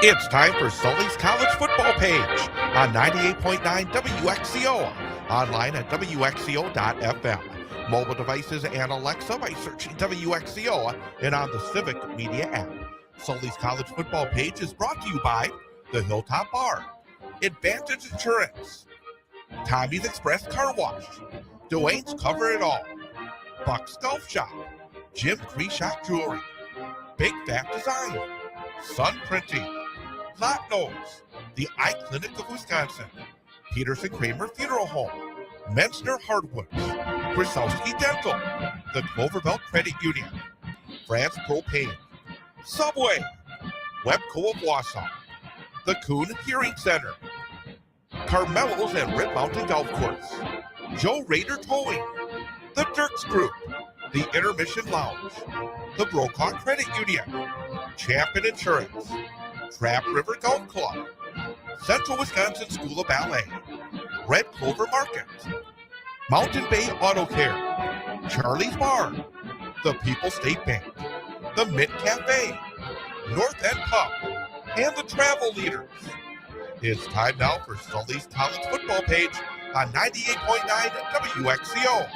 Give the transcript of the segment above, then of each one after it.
It's time for Sully's College Football Page on 98.9 WXCO, online at WXCO.FM, mobile devices and Alexa by searching WXCO, and on the Civic Media app. Sully's College Football Page is brought to you by the Hilltop Bar, Advantage Insurance, Tommy's Express Car Wash, Dwayne's Cover It All, Buck's Golf Shop, Jim Creshot Jewelry, Big Fat Design, Sun Printing, Lot Nose, the Eye Clinic of Wisconsin, Peterson Kramer Funeral Home, Mensner Hardwoods, Krasowski Dental, the Cloverbelt Credit Union, France Propane, Subway, Webco of Wausau, the Kuhn Hearing Center, Carmelo's and Rip Mountain Golf Course, Joe Rader Towing, the Dirks Group, the Intermission Lounge, the Brokaw Credit Union, Champion Insurance, Trap River Golf Club, Central Wisconsin School of Ballet, Red Clover Market, Mountain Bay Auto Care, Charlie's Bar, the People State Bank, the Mint Cafe, North End Pub, and the Travel Leaders. It's time now for Sully's College Football Page on 98.9 WXCO.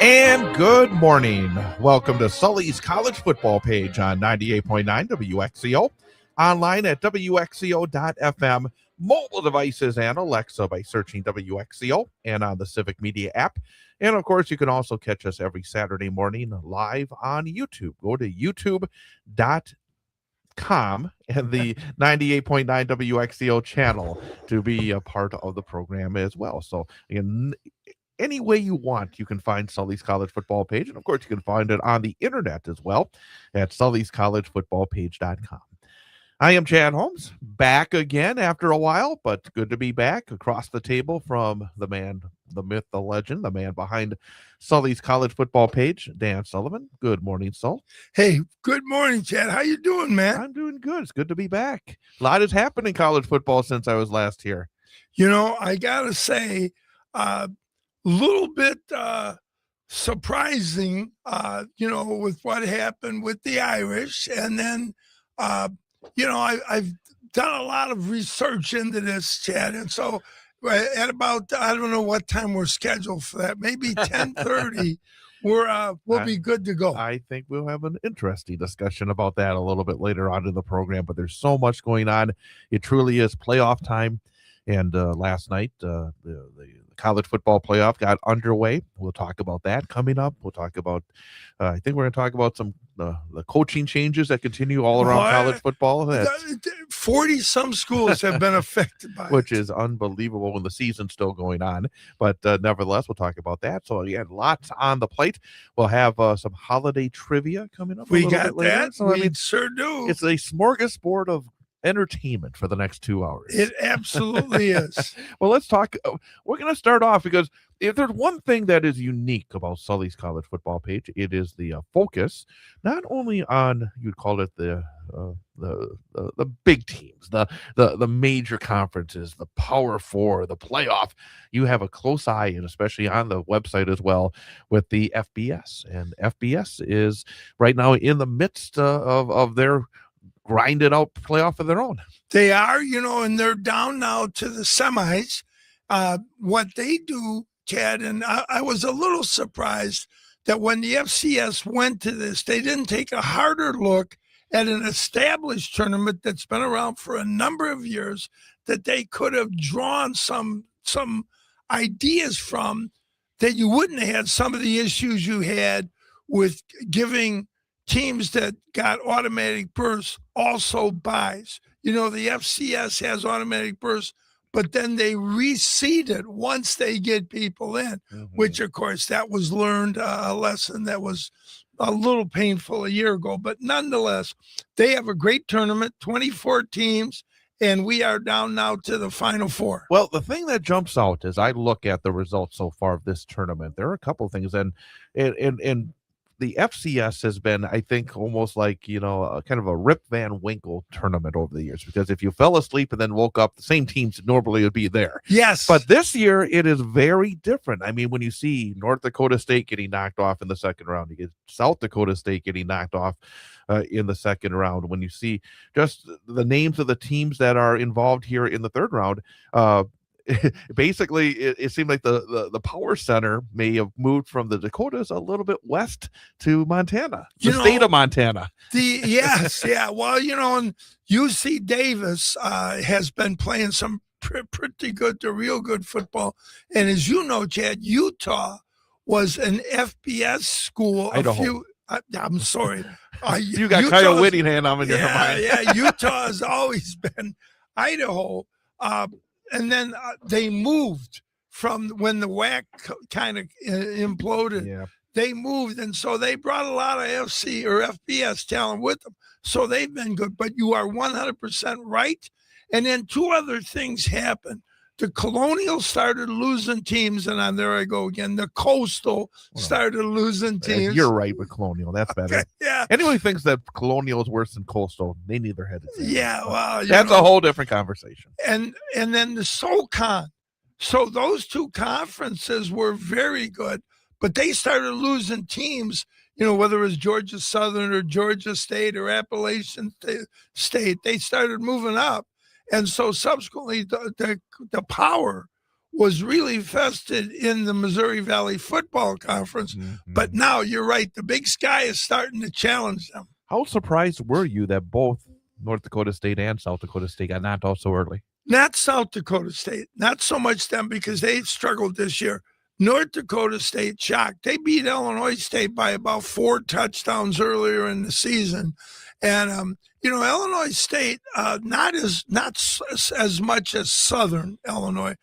And good morning. Welcome to Sully's College Football Page on 98.9 WXCO, online at WXCO.FM, mobile devices and Alexa by searching WXCO, and on the Civic Media app. And of course, you can also catch us every Saturday morning live on YouTube. Go to youtube.com and the 98.9 WXCO channel to be a part of the program as well. So again, any way you want, you can find Sully's College Football Page. And of course, you can find it on the internet as well at sullyscollegefootballpage.com. I am Chad Holmes, back again after a while, but good to be back across the table from the man, the myth, the legend, the man behind Sully's College Football Page, Dan Sullivan. Good morning, Sul. Hey, good morning, Chad. How you doing, man? I'm doing good. It's good to be back. A lot has happened in college football since I was last here. You know, I got to say, little bit surprising, with what happened with the Irish. And then, I've done a lot of research into this, Chad. And so at about, I don't know what time we're scheduled for that, maybe 10:30, we'll be good to go. I think we'll have an interesting discussion about that a little bit later on in the program, but there's so much going on. It truly is playoff time. And last night, the college football playoff got underway. We'll talk about that coming up. We'll talk about, I think we're going to talk about some the coaching changes that continue all around college football. 40-some schools have been affected by which is unbelievable when the season's still going on. But nevertheless, we'll talk about that. So, again, lots on the plate. We'll have some holiday trivia coming up. We got later. that. So, we sure do. It's a smorgasbord of entertainment for the next 2 hours. It absolutely is. Well, let's talk. We're going to start off because if there's one thing that is unique about Sully's College Football Page, it is the focus not only on, you'd call it the big teams, the major conferences, the Power Four, the playoff. You have a close eye, and especially on the website as well, with the FBS. And FBS is right now in the midst of their grinded out playoff of their own. They are, and they're down now to the semis. What they do, Chad, and I was a little surprised that when the FCS went to this, they didn't take a harder look at an established tournament that's been around for a number of years that they could have drawn some ideas from that you wouldn't have had some of the issues you had with giving teams that got automatic berths also buys. The FCS has automatic berths, but then they reseed it once they get people in, which, of course, that was learned, a lesson that was a little painful a year ago. But nonetheless, they have a great tournament, 24 teams, and we are down now to the Final Four. Well, the thing that jumps out as I look at the results so far of this tournament, there are a couple of things, and the FCS has been, I think, almost like, kind of a Rip Van Winkle tournament over the years, because if you fell asleep and then woke up, the same teams normally would be there. Yes. But this year, it is very different. I mean, when you see North Dakota State getting knocked off in the second round, you get South Dakota State getting knocked off in the second round. When you see just the names of the teams that are involved here in the third round, basically it seemed like the power center may have moved from the Dakotas a little bit west to Montana, the state of Montana. Well, and UC Davis has been playing some pretty good to real good football, and as you know, Chad, Utah was an FBS school. Idaho. I'm sorry. You got Kyle Whittingham on your mind. Utah has always been Idaho. And then they moved from when the WAC kind of imploded. Yeah. They moved, and so they brought a lot of FC or FBS talent with them. So they've been good. But you are 100% right. And then two other things happened. The Colonial started losing teams, and there I go again. The Coastal started losing teams. You're right with Colonial. That's better. Okay, yeah. Anyone who thinks that Colonial is worse than Coastal, they need their head. Yeah, well, that's a whole different conversation. And then the SoCon. So those two conferences were very good, but they started losing teams. Whether it was Georgia Southern or Georgia State or Appalachian State, they started moving up. And so subsequently, the power was really vested in the Missouri Valley Football Conference. Mm-hmm. But now you're right. The Big Sky is starting to challenge them. How surprised were you that both North Dakota State and South Dakota State got knocked out so early? Not South Dakota State. Not so much them, because they struggled this year. North Dakota State shocked. They beat Illinois State by about 4 touchdowns earlier in the season. And, Illinois State, not as much as Southern Illinois.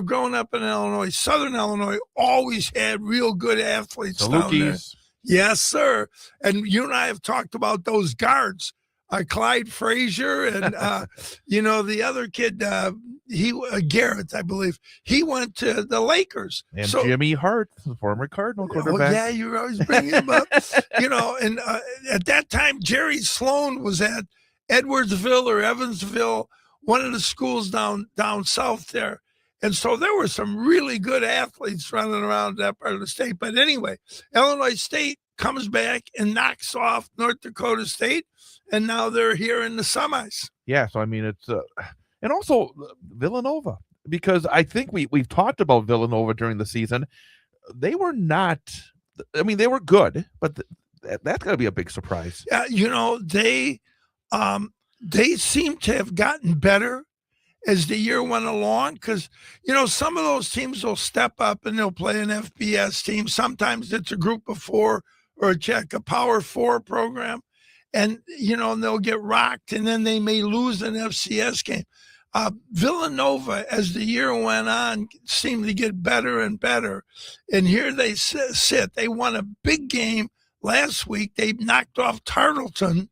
Growing up in Illinois, Southern Illinois always had real good athletes down there. Yes, sir. And you and I have talked about those guards, Clyde Frazier and, the other kid, Garrett, I believe. He went to the Lakers. And Jimmy Hart, the former Cardinal quarterback. Yeah, you always bring him up. And at that time, Jerry Sloan was at Edwardsville or Evansville, one of the schools down south there. And so there were some really good athletes running around that part of the state. But anyway, Illinois State comes back and knocks off North Dakota State, and now they're here in the semis. Yeah, so I mean, it's and also Villanova, because I think we've talked about Villanova during the season. They were not. I mean, they were good, but that's got to be a big surprise. They seem to have gotten better as the year went along, because some of those teams will step up and they'll play an FBS team. Sometimes it's a group of 4 or a Power 4 program, and they'll get rocked, and then they may lose an FCS game. Villanova, as the year went on, seemed to get better and better, and here they sit. They won a big game last week. They knocked off Tarleton,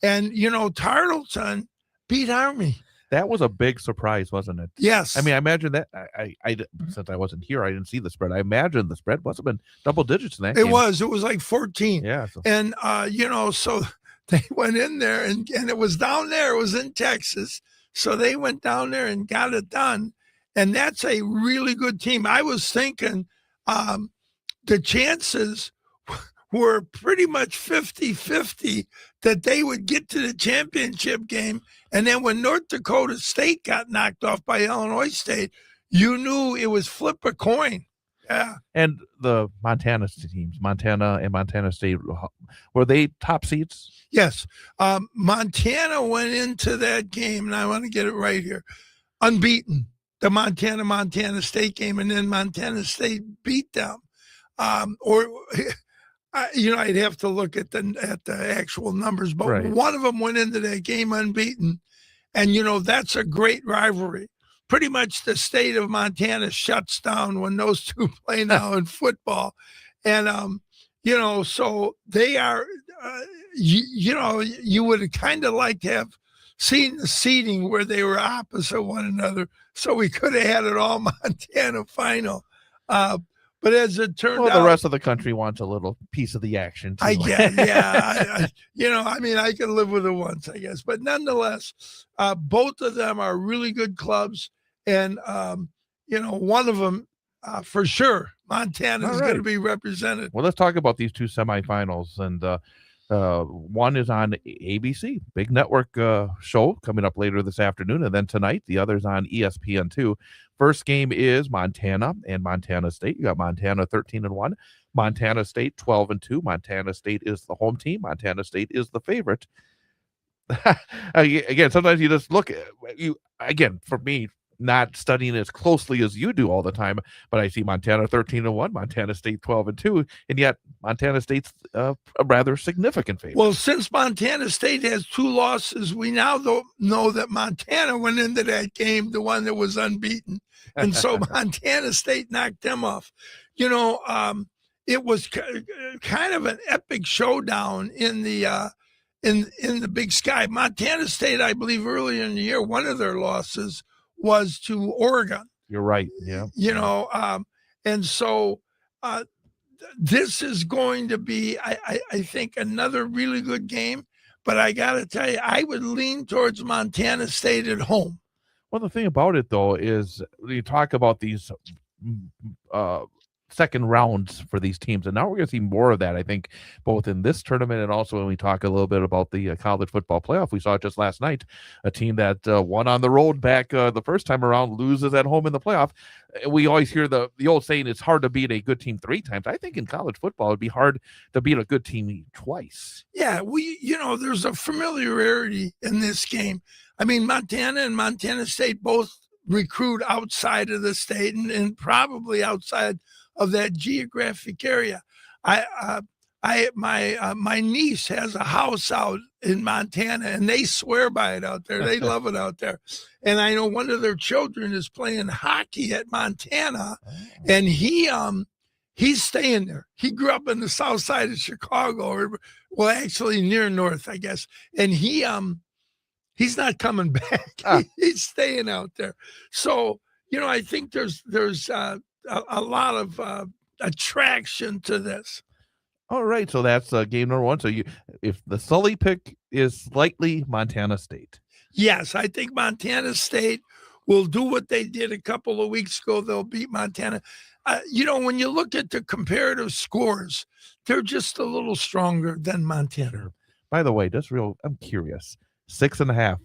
and Tarleton beat Army. That was a big surprise, wasn't it? Yes. I mean, I imagine that I since I wasn't here, I didn't see the spread. I imagine the spread must have been double digits in that game. It was like 14. Yeah. And so they went in there, and it was down there. It was in Texas. So they went down there and got it done. And that's a really good team. I was thinking the chances were pretty much 50-50 that they would get to the championship game. And then when North Dakota State got knocked off by Illinois State, you knew it was flip a coin. Yeah. And the Montana teams, Montana and Montana State, were they top seeds? Yes. Montana went into that game, and I want to get it right here, unbeaten. The Montana State game, and then Montana State beat them. I'd have to look at the actual numbers, but right. One of them went into that game unbeaten, and that's a great rivalry. Pretty much the state of Montana shuts down when those two play now in football, and so they are. You would kind of like to have seen the seeding where they were opposite one another, so we could have had it all Montana final. But But as it turned Well, out, the rest of the country wants a little piece of the action, too. I get, yeah. I can live with it once, I guess. But nonetheless, both of them are really good clubs. And, one of them, for sure, Montana is going to be represented. Well, let's talk about these two semifinals. And one is on ABC, big network show coming up later this afternoon. And then tonight, the other's on ESPN2. First game is Montana and Montana State. You got Montana 13-1, Montana State 12-2. Montana State is the home team. Montana State is the favorite. Again, sometimes you just look at you. Again, for me, not studying as closely as you do all the time, but I see Montana 13-1, Montana State 12-2, and yet Montana State's a rather significant favorite. Well, since Montana State has 2 losses, we now know that Montana went into that game, the one that was unbeaten, and so Montana State knocked them off. It was kind of an epic showdown in the in the Big Sky. Montana State, I believe, earlier in the year, one of their losses was to Oregon. You're right. Yeah. And so this is going to be, I think, another really good game. But I got to tell you, I would lean towards Montana State at home. Well, the thing about it, though, is you talk about these second rounds for these teams, and now we're going to see more of that, I think, both in this tournament and also when we talk a little bit about the college football playoff. We saw it just last night, a team that won on the road back the first time around loses at home in the playoff. We always hear the old saying, it's hard to beat a good team 3 times. I think in college football, it'd be hard to beat a good team twice. Yeah, there's a familiarity in this game. I mean, Montana and Montana State both recruit outside of the state and probably outside of that geographic area. My niece has a house out in Montana, and they swear by it out there. They love it out there. And I know one of their children is playing hockey at Montana, and he's staying there. He grew up in the south side of Chicago, well, actually near north, I guess. And he's not coming back. He's staying out there. So, I think there's a lot of attraction to this. All right, so that's game number 1. So if the Sully pick is slightly Montana State. Yes, I think Montana State will do what they did a couple of weeks ago. They'll beat Montana. When you look at the comparative scores, they're just a little stronger than Montana. By the way, I'm curious. 6.5.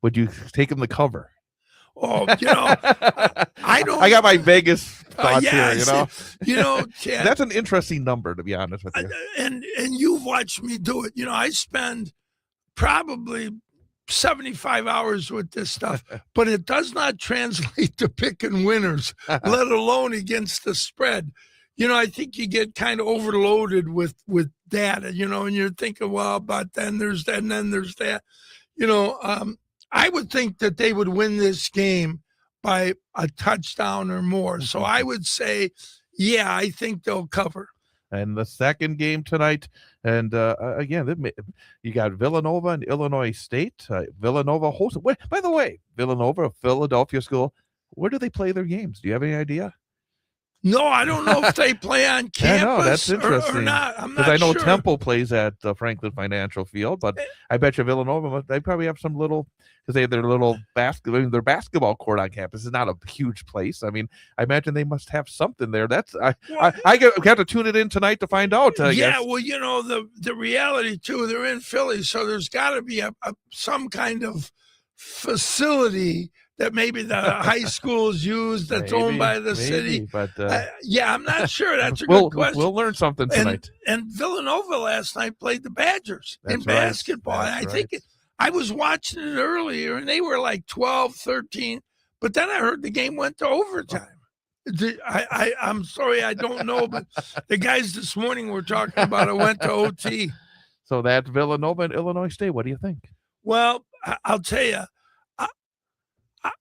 Would you take them to cover? Oh, I don't. I got my Vegas thoughts here. Chad, that's an interesting number, to be honest with you. And you've watched me do it. I spend probably 75 hours with this stuff, but it does not translate to picking winners, let alone against the spread. I think you get kind of overloaded with data. And you're thinking, well, but then there's that, and then there's that. I would think that they would win this game by a touchdown or more. So I would say, yeah, I think they'll cover. And the second game tonight, and again, you got Villanova and Illinois State. Villanova hosts. By the way, Villanova, a Philadelphia school, where do they play their games? Do you have any idea? No, I don't know if they play on campus that's interesting. or not. I'm not sure. Because I know sure. Temple plays at Franklin Financial Field, but I bet you Villanova, they probably have some little, because they have their little their basketball court on campus. It's not a huge place. I mean, I imagine they must have something there. I have to tune it in tonight to find out. Yeah, well, the reality too, they're in Philly, so there's got to be some kind of facility that maybe the high schools use that's owned by the city. But I'm not sure. That's a good question. We'll learn something tonight. And Villanova last night played the Badgers in basketball. And I think I was watching it earlier, and they were like 12, 13. But then I heard the game went to overtime. I'm sorry, I don't know, but the guys this morning were talking about it went to OT. So that's Villanova and Illinois State. What do you think? Well, I'll tell you,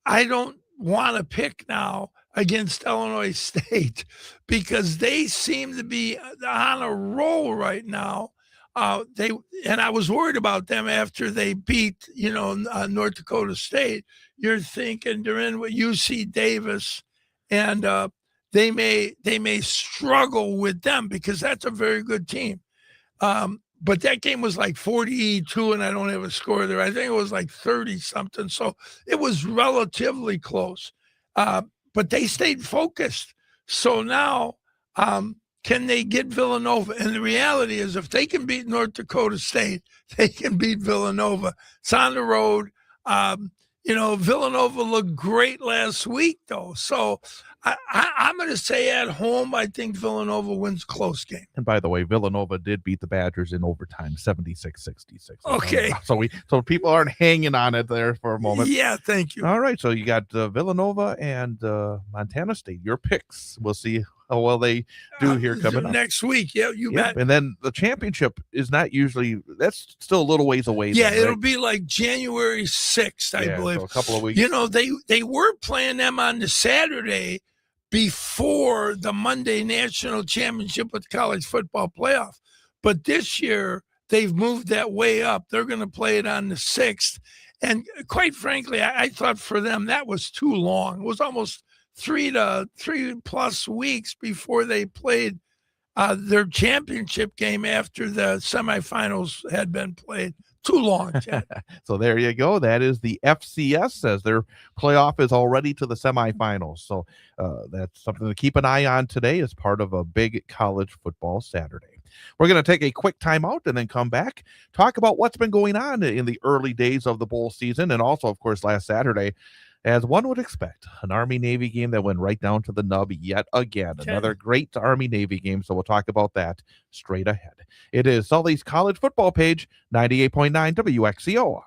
I don't want to pick now against Illinois State because they seem to be on a roll right now. And I was worried about them after they beat, North Dakota State. You're thinking they're in with UC Davis, and they may struggle with them because that's a very good team. But that game was like 42, and I don't have a score there. I think it was like 30 something. So it was relatively close. But they stayed focused. So now, can they get Villanova? And the reality is, if they can beat North Dakota State, they can beat Villanova. It's on the road. Villanova looked great last week, though. So I'm going to say at home, I think Villanova wins close game. And by the way, Villanova did beat the Badgers in overtime, 76-66. Okay. So people aren't hanging on it there for a moment. Yeah, thank you. All right, so you got Villanova and Montana State. Your picks. We'll see how well they do here coming up next week. Yeah, you bet. And then the championship is not usually, that's still a little ways away. Yeah, then, it'll right? be like January 6th, I believe. So a couple of weeks. They were playing them on the Saturday before the Monday national championship with college football playoff. But this year, they've moved that way up. They're going to play it on the 6th. And quite frankly, I thought for them that was too long. It was almost 3+ weeks before they played their championship game after the semifinals had been played. Too long, Chad. So there you go. That is the FCS, says their playoff is already to the semifinals. So that's something to keep an eye on today as part of a big college football Saturday. We're going to take a quick timeout and then come back, talk about what's been going on in the early days of the bowl season. And also, of course, last Saturday, as one would expect, an Army-Navy game that went right down to the nub yet again. Another great Army-Navy game, so we'll talk about that straight ahead. It is Sully's College Football Page, 98.9 WXCO.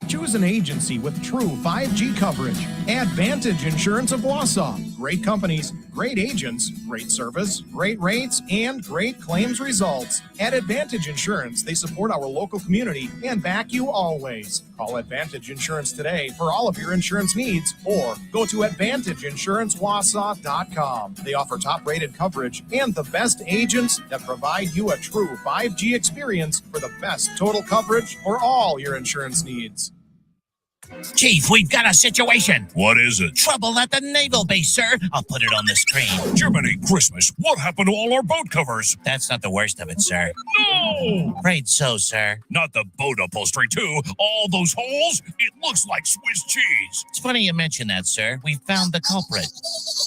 Choose an agency with true 5G coverage. Advantage Insurance of Wausau. Great companies, great agents, great service, great rates, and great claims results. At Advantage Insurance, they support our local community and back you always. Call Advantage Insurance today for all of your insurance needs, or go to AdvantageInsuranceWausau.com. They offer top-rated coverage and the best agents that provide you a true 5G experience for the best total coverage for all your insurance needs. Chief, we've got a situation. What is it? Trouble at the naval base, sir. I'll put it on the screen. Jiminy Christmas, what happened to all our boat covers? That's not the worst of it, sir. No! Afraid so, sir. Not the boat upholstery, too. All those holes? It looks like Swiss cheese. It's funny you mention that, sir. We found the culprit.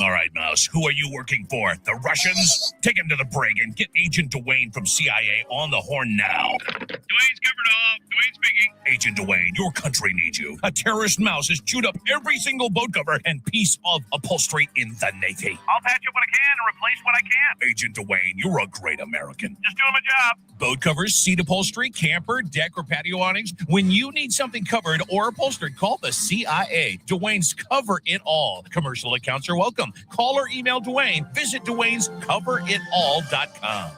All right, Mouse, who are you working for? The Russians? Take him to the brig and get Agent Dwayne from CIA on the horn now. Dwayne's covered off. Dwayne speaking. Agent Dwayne, your country needs you. A terrorist mouse has chewed up every single boat cover and piece of upholstery in the Navy. I'll patch up what I can and replace what I can't. Agent Dwayne, you're a great American. Just doing my job. Boat covers, seat upholstery, camper, deck, or patio awnings. When you need something covered or upholstered, call the CIA. Dwayne's Cover It All. Commercial accounts are welcome. Call or email Dwayne. Visit Dwayne'sCoverItAll.com.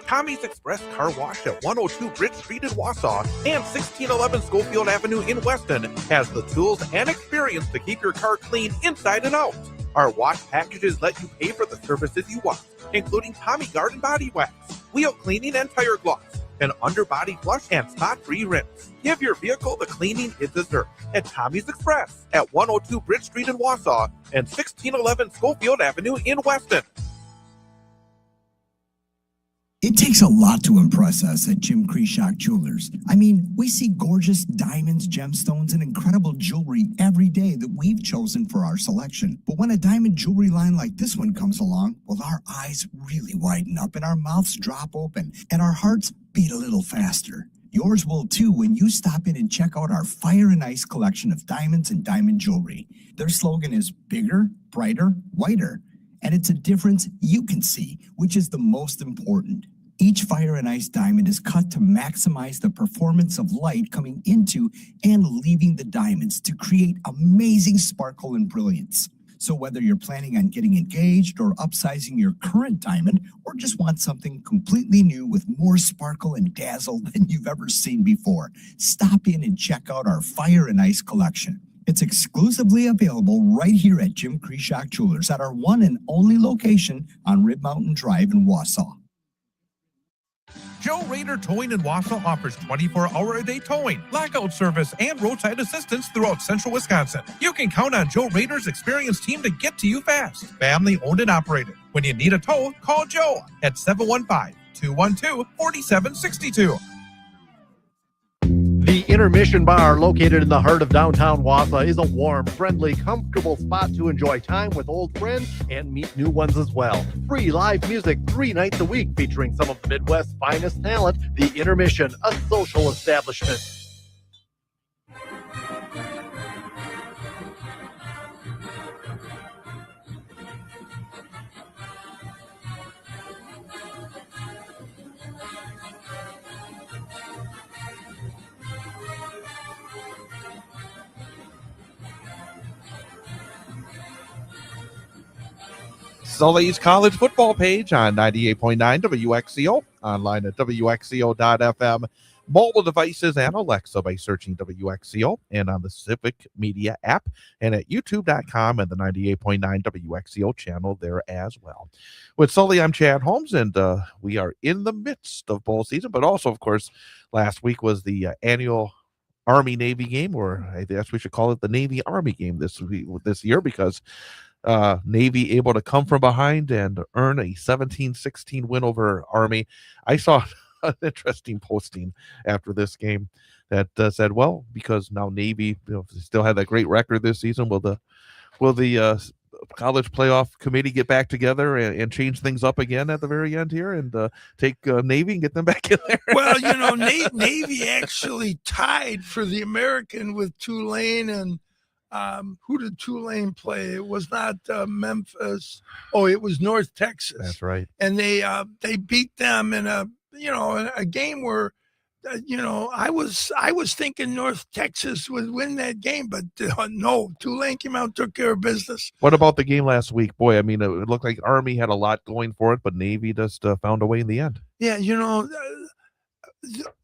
Tommy's Express Car Wash at 102 Bridge Street in Wausau and 1611 Schofield Avenue in Weston has the tools and experience to keep your car clean inside and out. Our wash packages let you pay for the services you want, including Tommy Garden Body Wax, wheel cleaning and tire gloss, an underbody flush and spot-free rinse. Give your vehicle the cleaning it deserves at Tommy's Express at 102 Bridge Street in Wausau and 1611 Schofield Avenue in Weston. It takes a lot to impress us at Jim Krishock Jewelers. I mean, we see gorgeous diamonds, gemstones, and incredible jewelry every day that we've chosen for our selection. But when a diamond jewelry line like this one comes along, well, our eyes really widen up and our mouths drop open and our hearts beat a little faster. Yours will too when you stop in and check out our Fire and Ice collection of diamonds and diamond jewelry. Their slogan is bigger, brighter, whiter. And it's a difference you can see, which is the most important. Each Fire and Ice diamond is cut to maximize the performance of light coming into and leaving the diamonds to create amazing sparkle and brilliance. So whether you're planning on getting engaged or upsizing your current diamond, or just want something completely new with more sparkle and dazzle than you've ever seen before, stop in and check out our Fire and Ice collection. It's exclusively available right here at Jim Krishock Jewelers at our one and only location on Rib Mountain Drive in Wausau. Joe Raider Towing in Wausau offers 24-hour-a-day towing, lockout service, and roadside assistance throughout central Wisconsin. You can count on Joe Raider's experienced team to get to you fast. Family owned and operated. When you need a tow, call Joe at 715-212-4762. The Intermission Bar, located in the heart of downtown Wausau, is a warm, friendly, comfortable spot to enjoy time with old friends and meet new ones as well. Free live music 3 nights a week featuring some of the Midwest's finest talent. The Intermission, a social establishment. Sully's college football page on 98.9 WXCO, online at WXCO.FM, mobile devices and Alexa by searching WXCO, and on the Civic Media app, and at YouTube.com and the 98.9 WXCO channel there as well. With Sully, I'm Chad Holmes, and we are in the midst of bowl season, but also, of course, last week was the annual Army-Navy game, or I guess we should call it the Navy-Army game this year, because Navy able to come from behind and earn a 17-16 win over Army. I saw an interesting posting after this game that said, well, because now Navy still had that great record this season, will the college playoff committee get back together and change things up again at the very end here and take Navy and get them back in there? Well, Navy actually tied for the American with Tulane, and who did Tulane play? It was not Memphis. Oh, it was North Texas. That's right. And they beat them in a game where I was thinking North Texas would win that game, but no, Tulane came out and took care of business. What about the game last week? Boy, I mean, it looked like Army had a lot going for it, but Navy just found a way in the end. Yeah,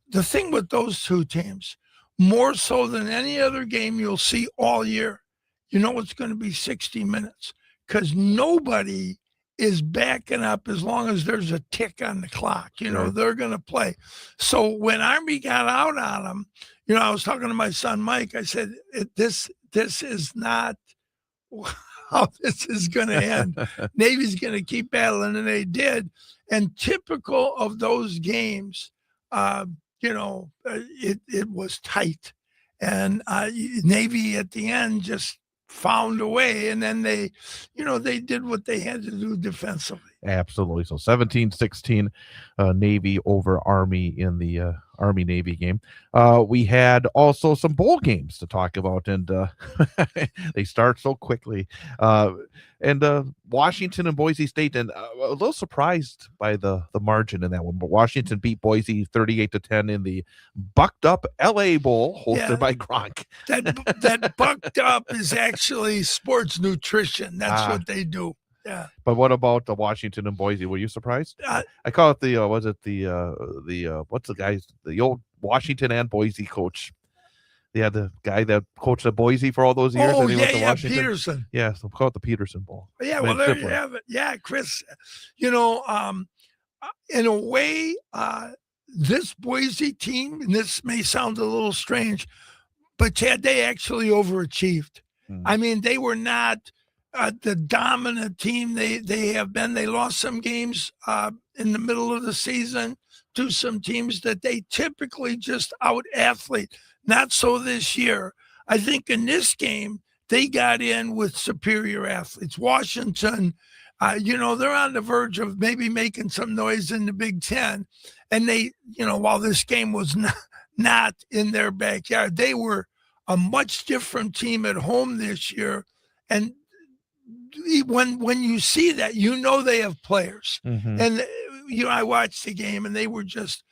the thing with those two teams, more so than any other game you'll see all year, it's going to be 60 minutes because nobody is backing up as long as there's a tick on the clock. Right. They're going to play. So when Army got out on them, I was talking to my son, Mike. I said, this is not how this is going to end. Navy's going to keep battling, and they did. And typical of those games, it was tight, and Navy at the end just found a way, and then they did what they had to do defensively. Absolutely. So 17-16 Navy over Army in the Army-Navy game. We had also some bowl games to talk about, and they start so quickly. And Washington and Boise State, and a little surprised by the margin in that one, but Washington beat Boise 38-10 in the Bucked Up LA Bowl hosted by Gronk. That Bucked Up is actually sports nutrition. That's what they do. Yeah. But what about the Washington and Boise? Were you surprised? I call it the what's the guys, the old Washington and Boise coach. Yeah, the guy that coached at Boise for all those years. Oh, and he went to yeah, Washington. Peterson. Yeah, so call it the Peterson Bowl. Yeah, well, there you have it. Yeah, Chris, in a way, this Boise team, and this may sound a little strange, but Chad, they actually overachieved. I mean, they were not the dominant team they have been. They lost some games in the middle of the season to some teams that they typically just out-athlete. Not so this year. I think in this game, they got in with superior athletes. Washington, they're on the verge of maybe making some noise in the Big Ten. And they, while this game was not in their backyard, they were a much different team at home this year. And when you see that, they have players. Mm-hmm. And, I watched the game, and they were just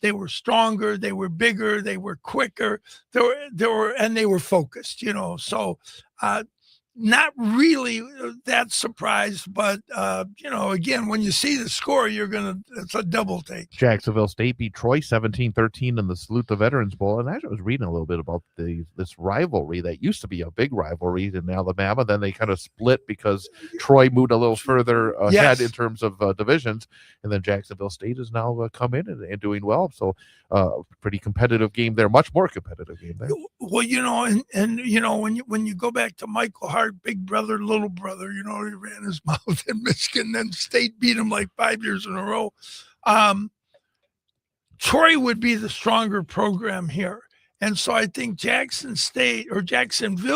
they were stronger, they were bigger, they were quicker, they were focused, So not really that surprised, but again, when you see the score, it's a double take. Jacksonville State beat Troy 17-13 in the Salute the Veterans Bowl. And actually, I was reading a little bit about this rivalry that used to be a big rivalry in Alabama. Then they kind of split because Troy moved a little further ahead in terms of divisions. And then Jacksonville State has now come in and doing well. So pretty competitive game there, much more competitive game there. Well, when you go back to Michael Hart, big brother, little brother, he ran his mouth in Michigan, then State beat him like 5 years in a row. Troy would be the stronger program here. And so I think Jacksonville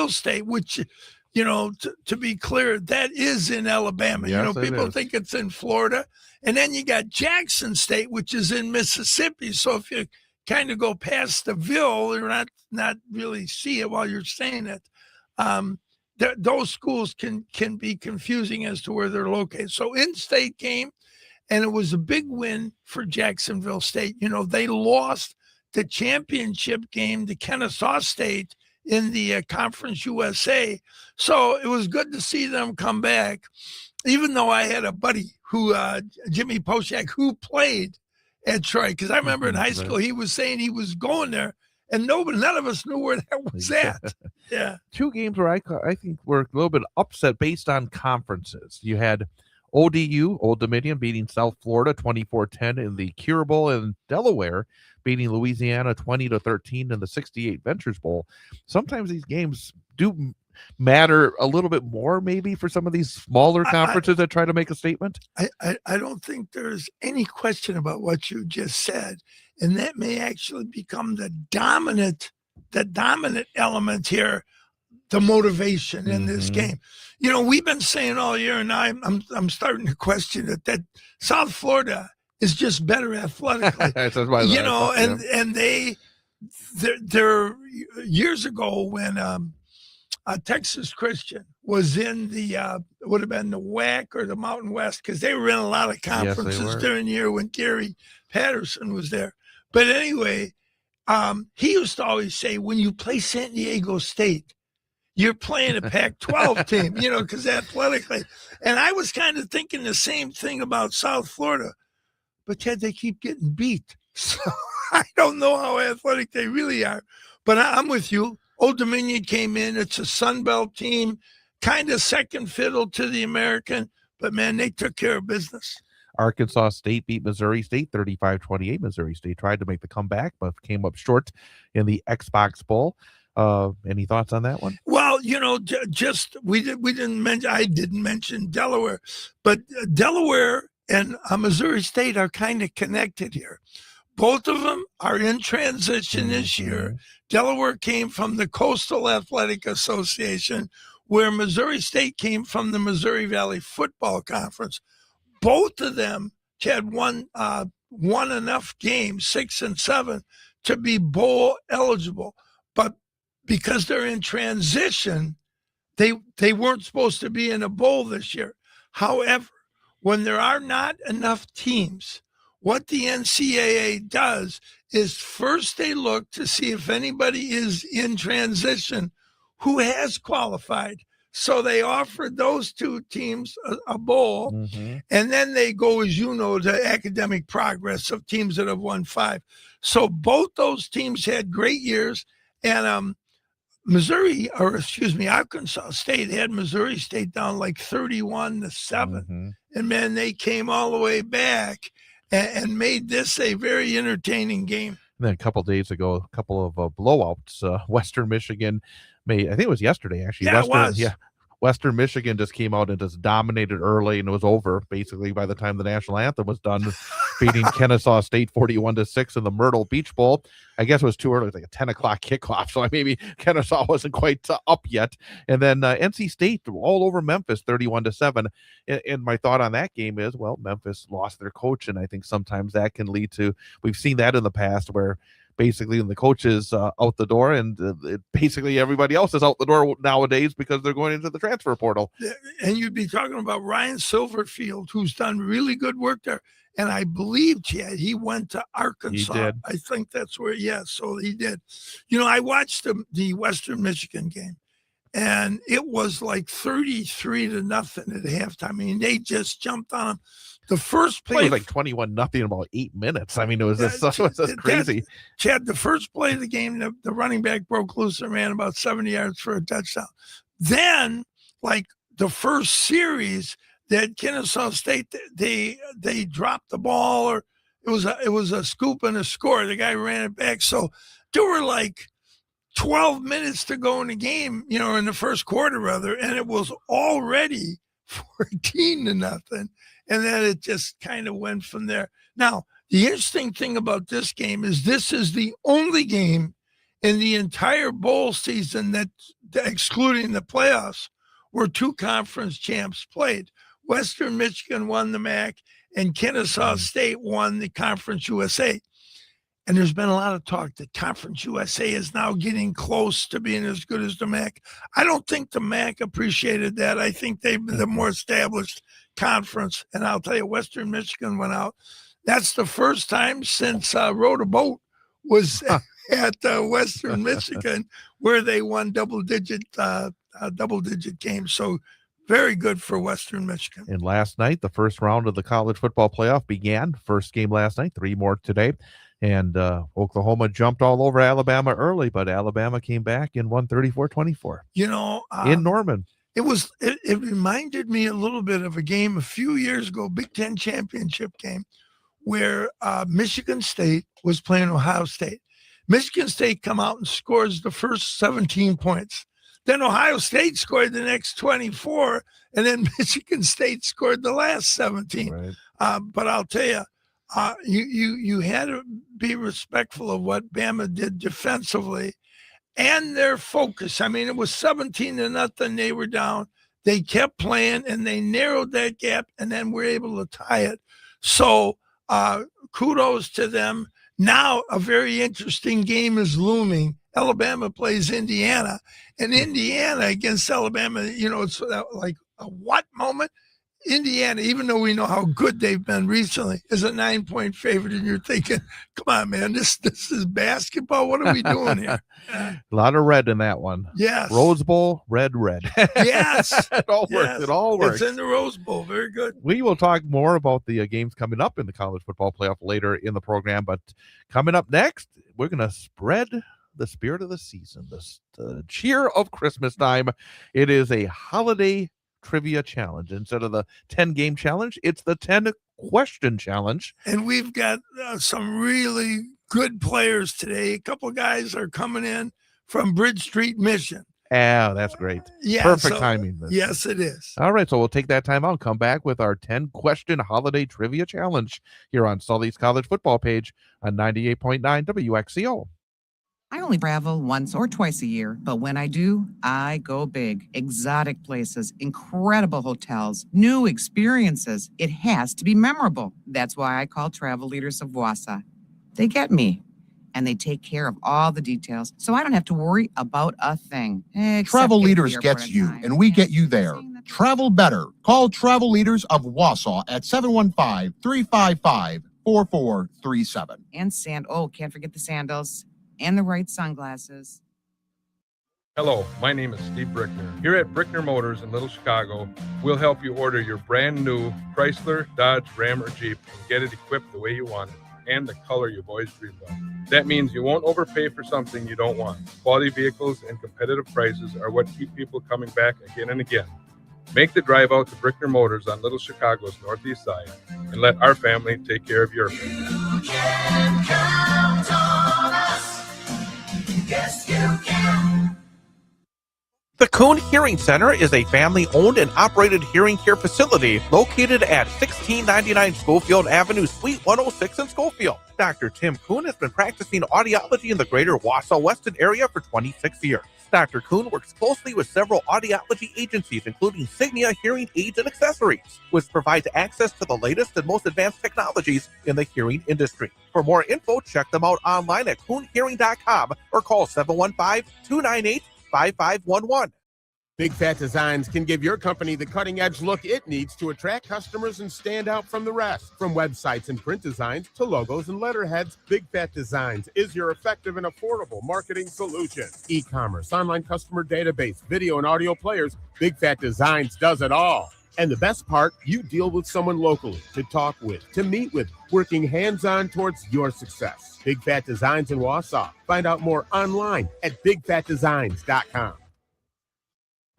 State, which, to be clear, that is in Alabama. Yes, people think it's in Florida. And then you got Jackson State, which is in Mississippi. So if you kind of go past the Ville, you're not really see it while you're saying it. Those schools can be confusing as to where they're located. So in-state game, and it was a big win for Jacksonville State. They lost the championship game to Kennesaw State in the Conference USA. So it was good to see them come back, even though I had a buddy who, Jimmy Poshak, who played at Troy. Because I remember in high school, he was saying he was going there, and none of us knew where that was at. Yeah. Two games where I think were a little bit upset based on conferences. You had ODU, Old Dominion, beating South Florida 24-10 in the Cure Bowl, and Delaware beating Louisiana 20-13 in the 68 Ventures Bowl. Sometimes these games do matter a little bit more, maybe, for some of these smaller conferences that try to make a statement. I don't think there's any question about what you just said, and that may actually become the dominant element here, the motivation in this game. We've been saying all year, and I'm starting to question it, that South Florida is just better athletically. And they're years ago when Texas Christian was in the would have been the WAC or the Mountain West, because they were in a lot of conferences during the year when Gary Patterson was there. But anyway, he used to always say, when you play San Diego State, you're playing a Pac-12 team, because athletically. And I was kind of thinking the same thing about South Florida, but yet they keep getting beat. So I don't know how athletic they really are. But I'm with you. Old Dominion came in. It's a Sun Belt team, kind of second fiddle to the American. But, man, they took care of business. Arkansas State beat Missouri State 35-28. Missouri State tried to make the comeback, but came up short in the Xbox Bowl. Any thoughts on that one? Well, we didn't mention. I didn't mention Delaware, but Delaware and Missouri State are kind of connected here. Both of them are in transition this year. Delaware came from the Coastal Athletic Association, where Missouri State came from the Missouri Valley Football Conference. Both of them had won enough games, 6 and 7, to be bowl eligible. But because they're in transition, they weren't supposed to be in a bowl this year. However, when there are not enough teams, what the NCAA does is first they look to see if anybody is in transition who has qualified. So they offered those two teams a bowl, and then they go, as you know, to academic progress of teams that have won 5. So both those teams had great years, and Arkansas State had Missouri State down like 31-7. And man, they came all the way back and made this a very entertaining game. And then a couple of days ago, a couple of blowouts. Western Michigan made, I think it was yesterday, actually. Yeah, it was. Yeah. Western Michigan just came out and just dominated early, and it was over basically by the time the national anthem was done, beating Kennesaw State 41-6 in the Myrtle Beach Bowl. I guess it was too early. It was like a 10 o'clock kickoff, so maybe Kennesaw wasn't quite up yet. And then NC State all over Memphis 31-7. And my thought on that game is, well, Memphis lost their coach, and I think sometimes that can lead to, we've seen that in the past where basically the coach is out the door, and basically everybody else is out the door nowadays because they're going into the transfer portal. And you'd be talking about Ryan Silverfield, who's done really good work there. And I believe, Chad, he went to Arkansas. He did. I think that's where, so he did. I watched the Western Michigan game, and it was like 33-0 at halftime. I mean, they just jumped on them. The first I think play it was like 21-0 in about 8 minutes. I mean, it was just crazy. Chad, the first play of the game, the running back broke loose and ran about 70 yards for a touchdown. Then, like the first series that Kennesaw State, they dropped the ball, or it was a scoop and a score. The guy ran it back. So there were like 12 minutes to go in the game, in the first quarter, rather, and it was already 14-0. And then it just kind of went from there. Now, the interesting thing about this game is this is the only game in the entire bowl season that, excluding the playoffs, where two conference champs played. Western Michigan won the MAC, and Kennesaw State won the Conference USA. And there's been a lot of talk that Conference USA is now getting close to being as good as the MAC. I don't think the MAC appreciated that. I think they've been the more established conference. And I'll tell you, Western Michigan went out. That's the first time since Rowed a Boat was at Western Michigan where they won double-digit games. So very good for Western Michigan. And last night, the first round of the college football playoff began. First game last night, 3 more today. And Oklahoma jumped all over Alabama early, but Alabama came back and won 34-24. In Norman. It reminded me a little bit of a game a few years ago, Big Ten championship game, where Michigan State was playing Ohio State. Michigan State come out and scores the first 17 points. Then Ohio State scored the next 24, and then Michigan State scored the last 17. Right. But I'll tell you, you had to be respectful of what Bama did defensively and their focus. I mean, it was 17-0. They were down. They kept playing, and they narrowed that gap, and then were able to tie it. So kudos to them. Now a very interesting game is looming. Alabama plays Indiana, and Indiana against Alabama, it's like a what moment? Indiana, even though we know how good they've been recently, is a 9-point favorite, and you're thinking, come on, man, this is basketball. What are we doing here? A lot of red in that one. Yes. Rose Bowl, red. Yes. It all works. It all works. It's in the Rose Bowl. Very good. We will talk more about the games coming up in the college football playoff later in the program, but coming up next, we're going to spread the spirit of the season, the cheer of Christmas time. It is a holiday trivia challenge. Instead of the 10-game challenge, it's the 10-question challenge. And we've got some really good players today. A couple of guys are coming in from Bridge Street, Michigan. Oh, that's great. Yeah, Perfect timing. Yes, it is. All right, so we'll take that time out, come back with our 10-question holiday trivia challenge here on Sully's College Football Page on 98.9 WXCO. I only travel once or twice a year, but when I do, I go big. Exotic places, incredible hotels, new experiences. It has to be memorable. That's why I call Travel Leaders of Wausau. They get me, and they take care of all the details, so I don't have to worry about a thing. Travel Leaders gets you, and we get you there. Travel better. Call Travel Leaders of Wausau at 715-355-4437. And can't forget the sandals. And the right sunglasses. Hello, my name is Steve Brickner. Here at Brickner Motors in Little Chicago, we'll help you order your brand new Chrysler, Dodge, Ram, or Jeep and get it equipped the way you want it and the color you've always dreamed of. That means you won't overpay for something you don't want. Quality vehicles and competitive prices are what keep people coming back again and again. Make the drive out to Brickner Motors on Little Chicago's northeast side and let our family take care of your family. You can count on us. Yes, you can. The Kuhn Hearing Center is a family-owned and operated hearing care facility located at 1699 Schofield Avenue, Suite 106 in Schofield. Dr. Tim Kuhn has been practicing audiology in the greater Wausau-Weston area for 26 years. Dr. Kuhn works closely with several audiology agencies, including Signia Hearing Aids and Accessories, which provides access to the latest and most advanced technologies in the hearing industry. For more info, check them out online at kuhnhearing.com or call 715-298-5511. Big Fat Designs can give your company the cutting-edge look it needs to attract customers and stand out from the rest. From websites and print designs to logos and letterheads, Big Fat Designs is your effective and affordable marketing solution. E-commerce, online customer database, video and audio players, Big Fat Designs does it all. And the best part, you deal with someone locally to talk with, to meet with, working hands-on towards your success. Big Fat Designs in Wausau. Find out more online at bigfatdesigns.com.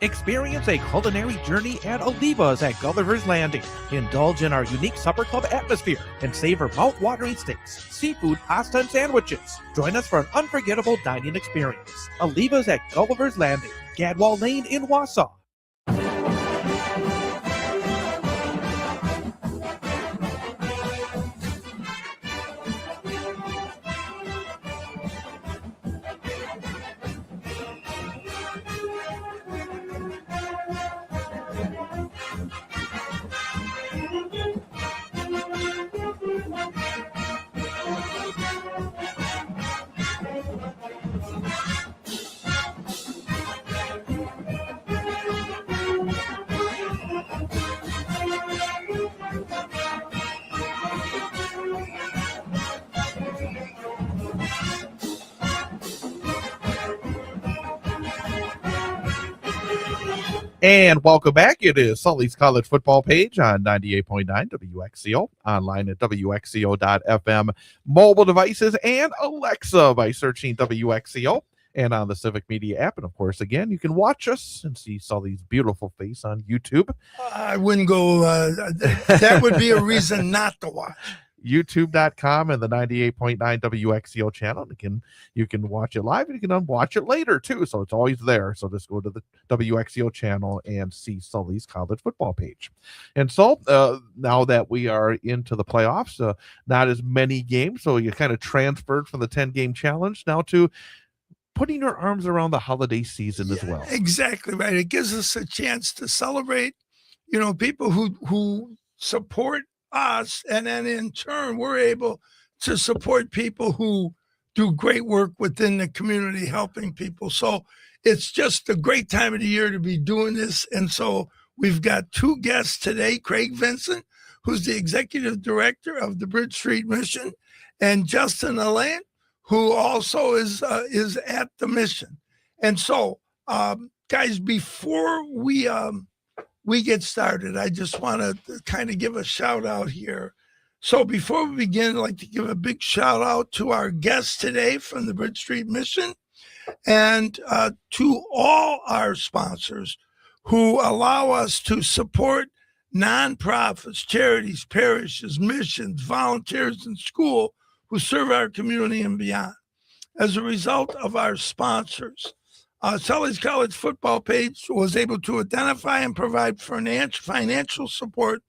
Experience a culinary journey at Oliva's at Gulliver's Landing. Indulge in our unique supper club atmosphere and savor mouth-watering steaks, seafood, pasta, and sandwiches. Join us for an unforgettable dining experience. Oliva's at Gulliver's Landing, Gadwall Lane in Wausau. And welcome back. It is Sully's College Football Page on 98.9 WXCO, online at WXCO.FM, mobile devices, and Alexa by searching WXCO, and on the Civic Media app. And of course, again, you can watch us and see Sully's beautiful face on YouTube. I wouldn't go, that would be a reason not to watch. YouTube.com and the 98.9 WXCO channel. And you can watch it live and you can watch it later too. So it's always there. So just go to the WXCO channel and see Sully's College Football Page. And so now that we are into the playoffs, not as many games. So you kind of transferred from the 10-game challenge now to putting your arms around the holiday season as well. Exactly right. It gives us a chance to celebrate, people who support us, and then in turn we're able to support people who do great work within the community helping people. So it's just a great time of the year to be doing this. And so we've got two guests today, Craig Vincent, who's the executive director of the Bridge Street Mission, and Justin Elaine, who also is at the mission. And so guys, before we get started, I just want to kind of give a shout out here. So before we begin, I'd like to give a big shout out to our guests today from the Bridge Street Mission, and to all our sponsors who allow us to support nonprofits, charities, parishes, missions, volunteers, and school who serve our community and beyond. As a result of our sponsors, Sully's College Football Page was able to identify and provide financial support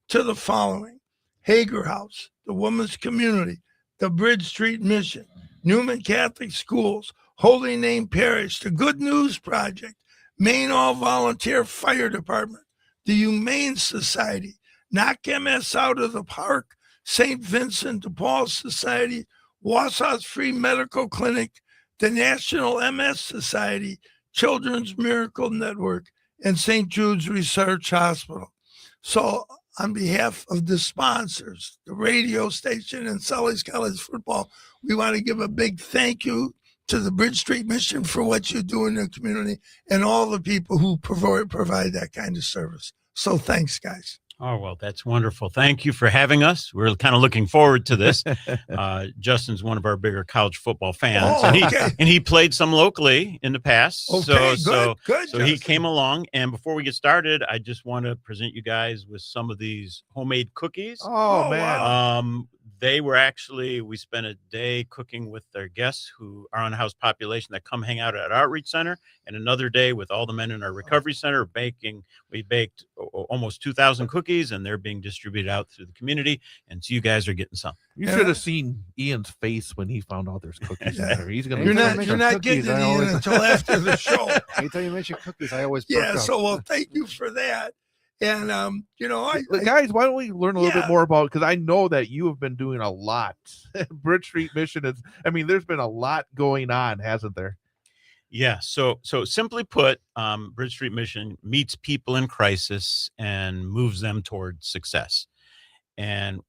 to the following: Hager House, the Women's Community, the Bridge Street Mission, Newman Catholic Schools, Holy Name Parish, the Good News Project, Maine All Volunteer Fire Department, the Humane Society, Knock MS Out of the Park, St. Vincent de Paul Society, Wausau's Free Medical Clinic, the National MS Society, Children's Miracle Network, and St. Jude's Research Hospital. So on behalf of the sponsors, the radio station, and Sully's College Football, we want to give a big thank you to the Bridge Street Mission for what you do in the community and all the people who provide that kind of service. So thanks, guys. Oh, well, that's wonderful. Thank you for having us. We're kind of looking forward to this. Justin's one of our bigger college football fans, and he played some locally in the past. Okay, so good, he came along. And before we get started, I just want to present you guys with some of these homemade cookies. Oh man. Wow. They were actually, we spent a day cooking with their guests who are on house population that come hang out at our outreach center, and another day with all the men in our recovery center baking. We baked almost 2,000 cookies, and they're being distributed out through the community. And so you guys are getting some. You should have seen Ian's face when he found out there's cookies in there. He's gonna. You're not getting to Ian until after the show. Anytime you mention cookies, I always So well, thank you for that. And guys, why don't we learn a little bit more about, because I know that you have been doing a lot. Bridge Street Mission is, there's been a lot going on, hasn't there? Yeah. So simply put, Bridge Street Mission meets people in crisis and moves them toward success. And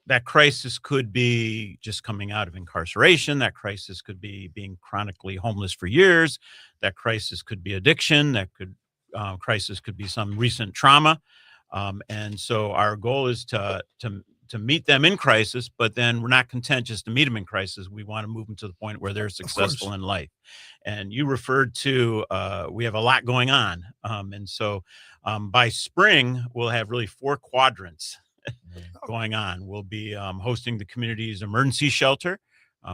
that crisis could be just coming out of incarceration. That crisis could be being chronically homeless for years. That crisis could be addiction. Crisis could be some recent trauma. And so our goal is to meet them in crisis, but then we're not content just to meet them in crisis. We want to move them to the point where they're successful in life. And you referred to, we have a lot going on. And so by spring, we'll have really 4 quadrants going on. We'll be hosting the community's emergency shelter,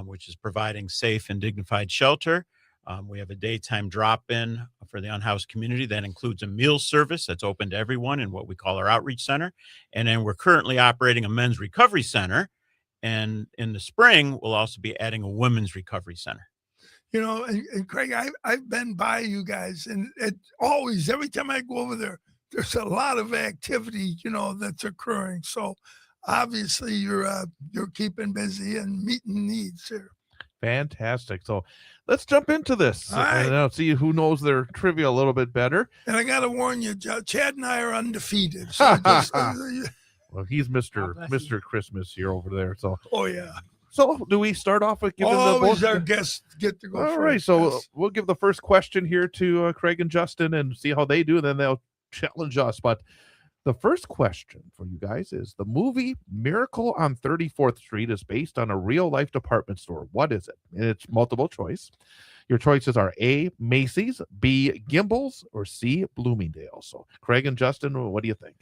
which is providing safe and dignified shelter. We have a daytime drop-in for the unhoused community that includes a meal service that's open to everyone in what we call our outreach center. And then we're currently operating a men's recovery center. And in the spring, we'll also be adding a women's recovery center. You know, and Craig, I've been by you guys, and it always, every time I go over there, there's a lot of activity, you know, that's occurring. So obviously you're keeping busy and meeting needs here. Fantastic. So let's jump into this. All right. And I'll see who knows their trivia a little bit better. And I got to warn you, Chad and I are undefeated. So just, well, he's Mr. Christmas here over there. So oh yeah. So do we start off with giving always our guests get to go All first. right. So Yes. we'll give the first question here to Craig and Justin and see how they do, and then they'll challenge us. But the first question for you guys is, the movie Miracle on 34th Street is based on a real-life department store. What is it? And it's multiple choice. Your choices are A, Macy's, B, Gimbel's, or C, Bloomingdale's. So Craig and Justin, what do you think?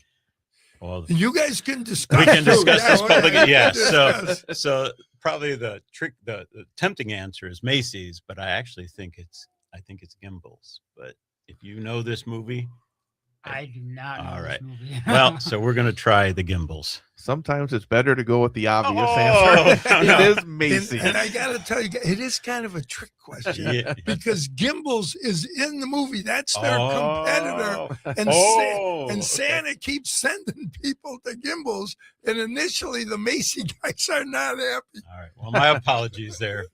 Well, you guys can discuss. we can discuss this too. publicly. Yeah. Discuss. So probably the tempting answer is Macy's, but I actually think it's Gimbel's. But if you know this movie, I do not know all right. this movie. Well, so we're going to try the Gimbel's. Sometimes it's better to go with the obvious answer. no. It is Macy's. And I got to tell you, it is kind of a trick question Yeah. because Gimbel's is in the movie. That's their competitor. And, okay. Santa keeps sending people to Gimbel's. And initially, the Macy guys are not happy. All right. Well, my apologies there,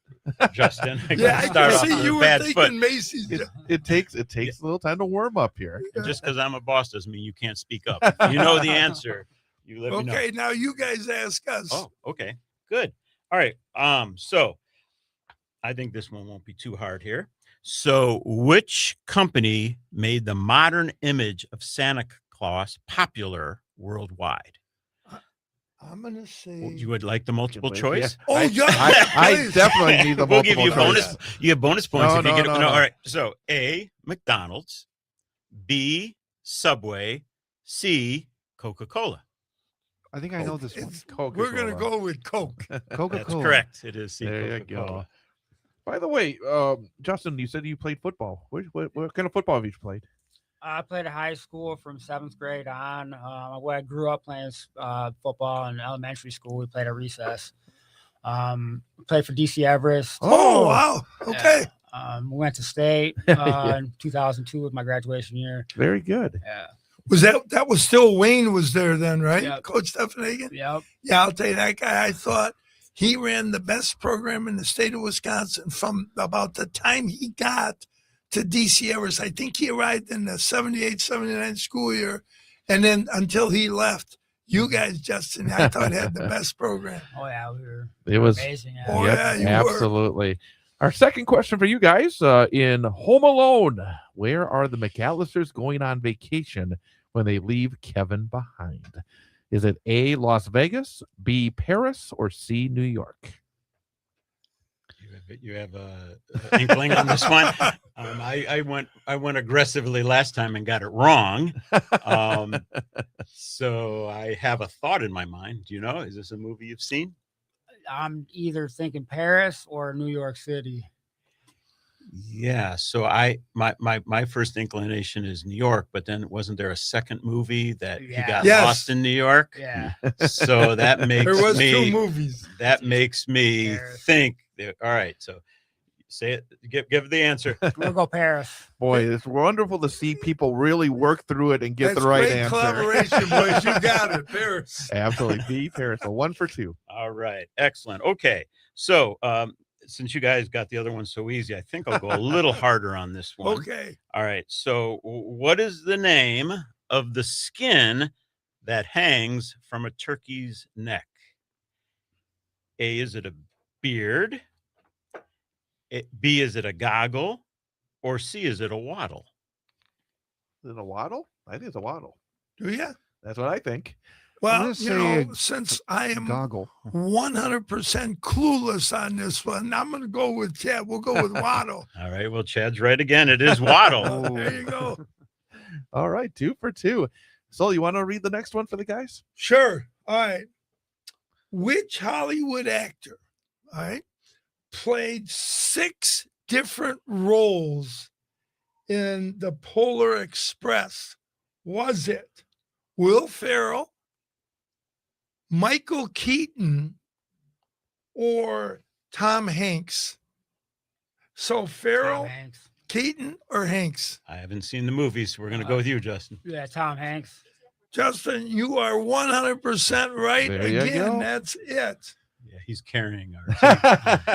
Justin. Yeah, I start can off see on a you were bad thinking foot. Macy's. It takes a little time to warm up here. And just because I'm a boss doesn't mean you can't speak up. If you know the answer, you let me know. Okay, now you guys ask us. Oh, okay. Good. All right. So I think this one won't be too hard here. So which company made the modern image of Santa Claus popular worldwide? I'm going to say. You would like the multiple choice? Oh, yeah. I definitely need the We'll multiple give you choice. bonus. You have bonus points No, if you no, get it. no, No, no. all right. So A, McDonald's, B, Subway, C, Coca-Cola. I think I know this one. We're going to go with Coke. Coca-Cola. That's correct. It is C, There you Coca-Cola. go. By the way, Justin, you said you played football. What kind of football have you played? I played at high school from 7th grade on. I grew up playing football in elementary school. We played at recess. Played for DC Everest. Oh, wow. Okay. We went to state in 2002 was my graduation year. Very good. Yeah. Was that was still Wayne was there then, right? Yep. Coach Steffenhagen? Yep. Yeah, I'll tell you, that guy, I thought he ran the best program in the state of Wisconsin from about the time he got to DC Everest. I think he arrived in the 78, 79 school year. And then until he left, you guys, Justin, I thought had the best program. Oh, yeah. It was amazing. Yeah. Oh, Yep, yeah, you were. absolutely. Our second question for you guys, in Home Alone, where are the McAllisters going on vacation when they leave Kevin behind? Is it A, Las Vegas, B, Paris, or C, New York? You have a inkling on this one. I went aggressively last time and got it wrong. So I have a thought in my mind. Do you know? Is this a movie you've seen? I'm either thinking Paris or New York City. Yeah. So my first inclination is New York, but then wasn't there a second movie that he got Yes. lost in New York? Yeah. So that makes There was me two movies. that makes me think that, all right. So say it. Give the answer. We'll go Paris. Boy, it's wonderful to see people really work through it and get That's the right great answer. collaboration, boys. You got it, Paris. Absolutely. B, Paris. So 1 for 2. All right. Excellent. Okay. So since you guys got the other one so easy, I think I'll go a little harder on this one. Okay. All right. So, what is the name of the skin that hangs from a turkey's neck? A, is it a beard? B, is it a goggle? Or C, is it a waddle? Is it a waddle? I think it's a waddle. Do you? That's what I think. Well, since I am goggle. 100% clueless on this one, I'm going to go with Chad. We'll go with waddle. All right. Well, Chad's right again. It is waddle. There you go. All right, 2 for 2. So you want to read the next one for the guys? Sure. All right. Which Hollywood actor, all right, played 6 different roles in the Polar Express? Was it Will Ferrell, Michael Keaton, or Tom Hanks? So Ferrell, Keaton, or Hanks? I haven't seen the movie, so we're going to go with you, Justin. Yeah, Tom Hanks. Justin, you are 100% right. There you Again, go. that's it. Yeah, he's carrying our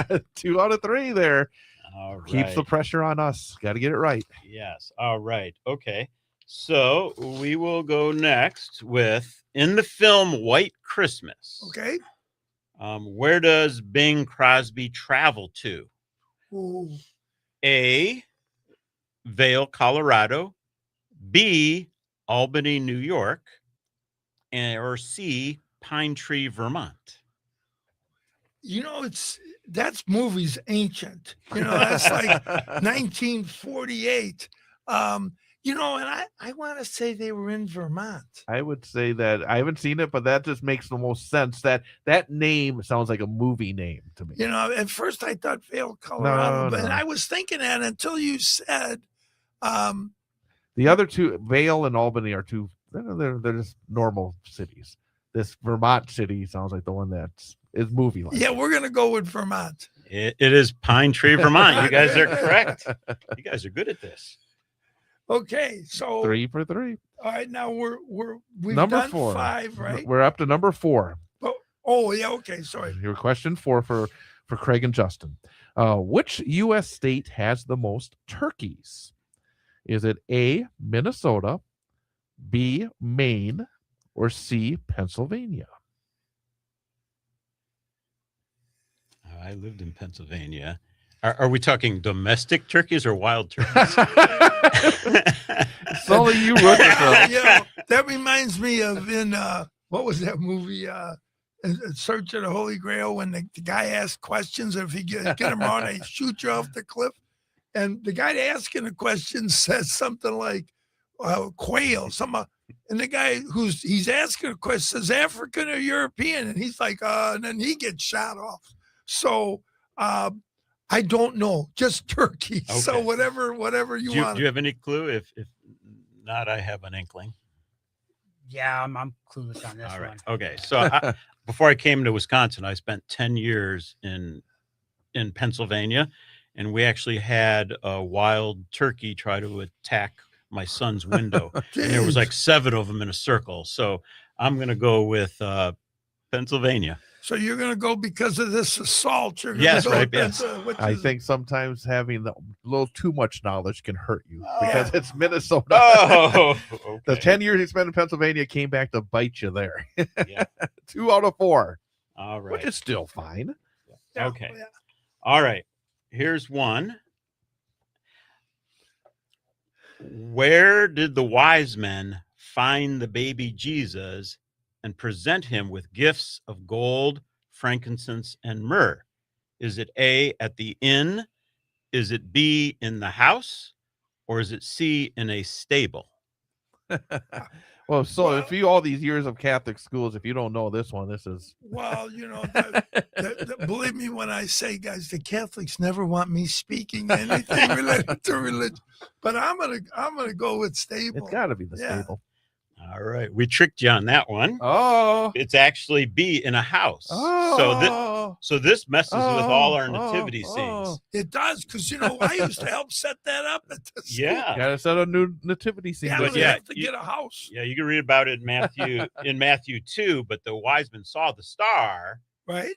team. 2 out of 3 there. All right. Keeps the pressure on us. Got to get it right. Yes. All right. Okay. So we will go next with in the film White Christmas. Okay. Where does Bing Crosby travel to? Ooh. A, Vail, Colorado. B, Albany, New York. Or C, Pine Tree, Vermont. You know, that's movies ancient. You know, that's like 1948. You know, and I want to say they were in Vermont. I would say that I haven't seen it, but that just makes the most sense. That name sounds like a movie name to me. You know, at first I thought Vail, Colorado, but No. I was thinking that until you said The other two, Vail and Albany, are two. They're just normal cities. This Vermont city sounds like the one that is movie like. yeah, we're gonna go with Vermont. It is Pine Tree, Vermont. You guys are correct. You guys are good at this. Okay, so 3 for 3. all right, now we've Number done 4. 5, right? We're up to number 4. Oh yeah, okay, sorry. Your question 4 for Craig and Justin. Which U.S. state has the most turkeys? Is it A, Minnesota, B, Maine, or C, Pennsylvania? I lived in Pennsylvania. Are we talking domestic turkeys or wild turkeys? Sully, you wrote it. Yeah, that reminds me of in what was that movie? In Search of the Holy Grail, when the guy asks questions, if he get him wrong, they shoot you off the cliff. And the guy asking the question says something like quail, and the guy he's asking a question says African or European, and he's like, and then he gets shot off. So I don't know, just turkey. Okay. So whatever you want. Do you have any clue? If not, I have an inkling. Yeah, I'm clueless on this All right. one. Okay. So before I came to Wisconsin, I spent 10 years in Pennsylvania, and we actually had a wild turkey try to attack my son's window. And there was like 7 of them in a circle. So I'm going to go with Pennsylvania. So you're going to go because of this assault. You're Yes, go right. with Yes. I think sometimes having a little too much knowledge can hurt you because it's Minnesota. Oh, okay. The 10 years you spent in Pennsylvania came back to bite you there. Yeah. 2 out of 4. All right. Which is still fine. Okay. All right. Here's one. Where did the wise men find the baby Jesus and present him with gifts of gold, frankincense, and myrrh? Is it A, at the inn? Is it B, in the house? Or is it C, in a stable? Well, so if you all these years of Catholic schools, if you don't know this one, this is Well, you know, believe me when I say, guys, the Catholics never want me speaking anything related to religion. But I'm gonna go with stable. it's got to be the stable. All right. We tricked you on that one. Oh, It's actually B, in a house. So this messes with all our nativity scenes. It does, because you know I used to help set that up at the school. Yeah. Got to set a new nativity scene. Yeah, But we yeah, have to get a house, Yeah, you can read about it in Matthew 2, but the wise men saw the star right?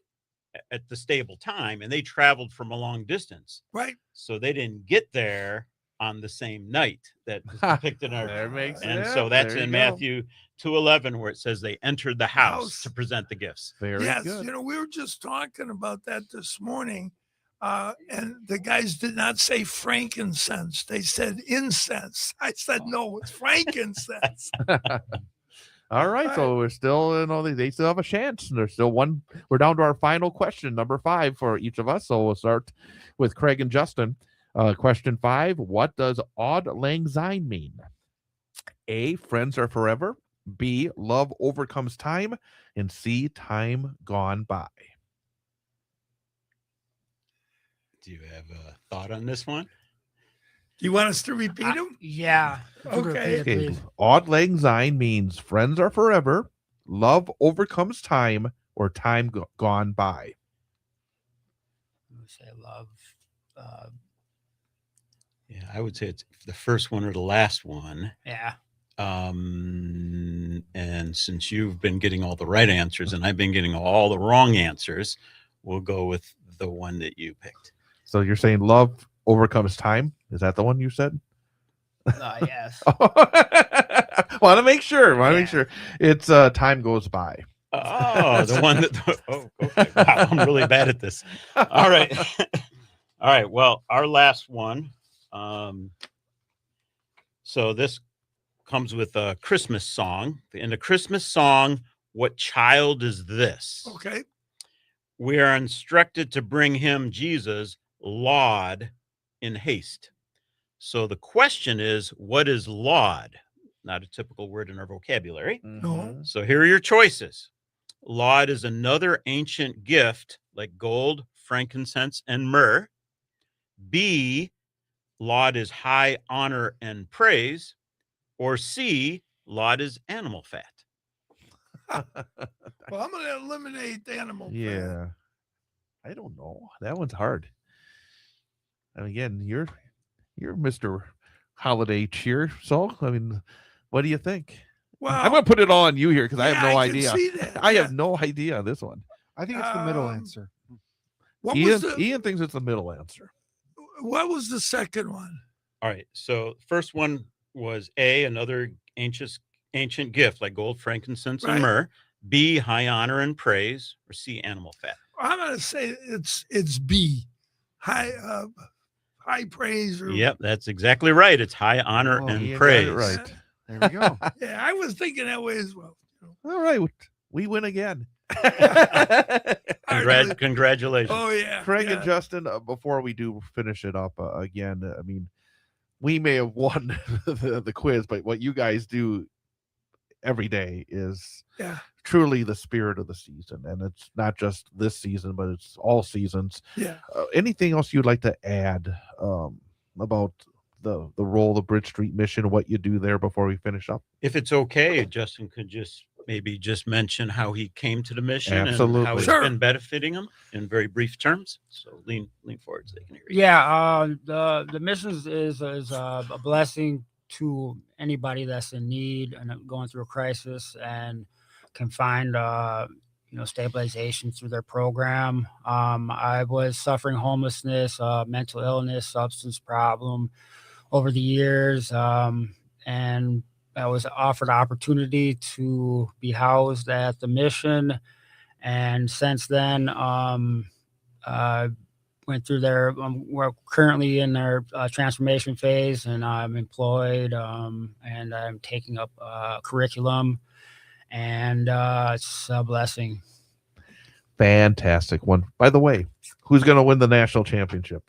at the stable time, and they traveled from a long distance. Right. So they didn't get there on the same night that is depicted in our. There makes And sense. so that's There you in go. Matthew 2:11, where it says they entered the house to present the gifts. Very Yes, good. we were just talking about that this morning, and the guys did not say frankincense; they said incense. I said no, it's frankincense. All right, so we're still, they still have a chance. And there's still one. We're down to our final question, number 5 for each of us. So we'll start with Craig and Justin. Question 5: what does Auld Lang Syne mean? A, friends are forever. B, love overcomes time. And C, time gone by. Do you have a thought on this one? Do you want us to repeat them? Yeah. Okay. Okay. Auld Lang Syne means friends are forever, love overcomes time, or time gone by. I would say love. Yeah, I would say it's the first one or the last one. Yeah. And since you've been getting all the right answers and I've been getting all the wrong answers, we'll go with the one that you picked. So you're saying love overcomes time? Is that the one you said? Yes. Want to make sure. Make sure. It's time goes by. Oh, the one that. Oh, okay. Wow, I'm really bad at this. All right. All right. Well, our last one. So this comes with a Christmas song. In the Christmas song, what child is this? Okay. We are instructed to bring him, Jesus, laud in haste. So the question is, what is laud? Not a typical word in our vocabulary. No. So here are your choices. Laud is another ancient gift like gold, frankincense, and myrrh. B, laud is high honor and praise. Or C, laud is animal fat. Well, I'm going to eliminate the animal fat. Yeah. I don't know. That one's hard. And again, you're Mr. Holiday Cheer. So, I mean, what do you think? Well, I'm going to put it all on you here because I have no I can idea. see that, I have no idea on this one. I think it's the middle answer. What Ian, was the, Ian thinks it's the middle answer. what was the second one? All right. So first one was A, another ancient gift like gold, frankincense, and Right. myrrh. B, high honor and praise. Or C, animal fat. I'm going to say it's B. High praise. Or, Yep, that's exactly right. It's high honor Oh, and Ian got praise. it right. There we go. Yeah, I was thinking that way as well. All right. We win again. Congratulations. Oh, yeah. Craig yeah. and Justin, before we do finish it up again, I mean, we may have won the quiz, but what you guys do every day is Yeah. truly the spirit of the season. And it's not just this season, but it's all seasons. Yeah. Anything else you'd like to add about the role of the Bridge Street Mission, what you do there before we finish up? If it's okay, Justin could just mention how he came to the mission and Absolutely. how it's Sure. been benefiting him in very brief terms. So lean forward so they can hear you. Yeah. The missions is a blessing to anybody that's in need and going through a crisis and can find stabilization through their program. I was suffering homelessness, mental illness, substance problem over the years, and I was offered opportunity to be housed at the mission, and since then, went through their. We're currently in their transformation phase, and I'm employed, and I'm taking up curriculum, and it's a blessing. Fantastic one. By the way, who's going to win the national championship?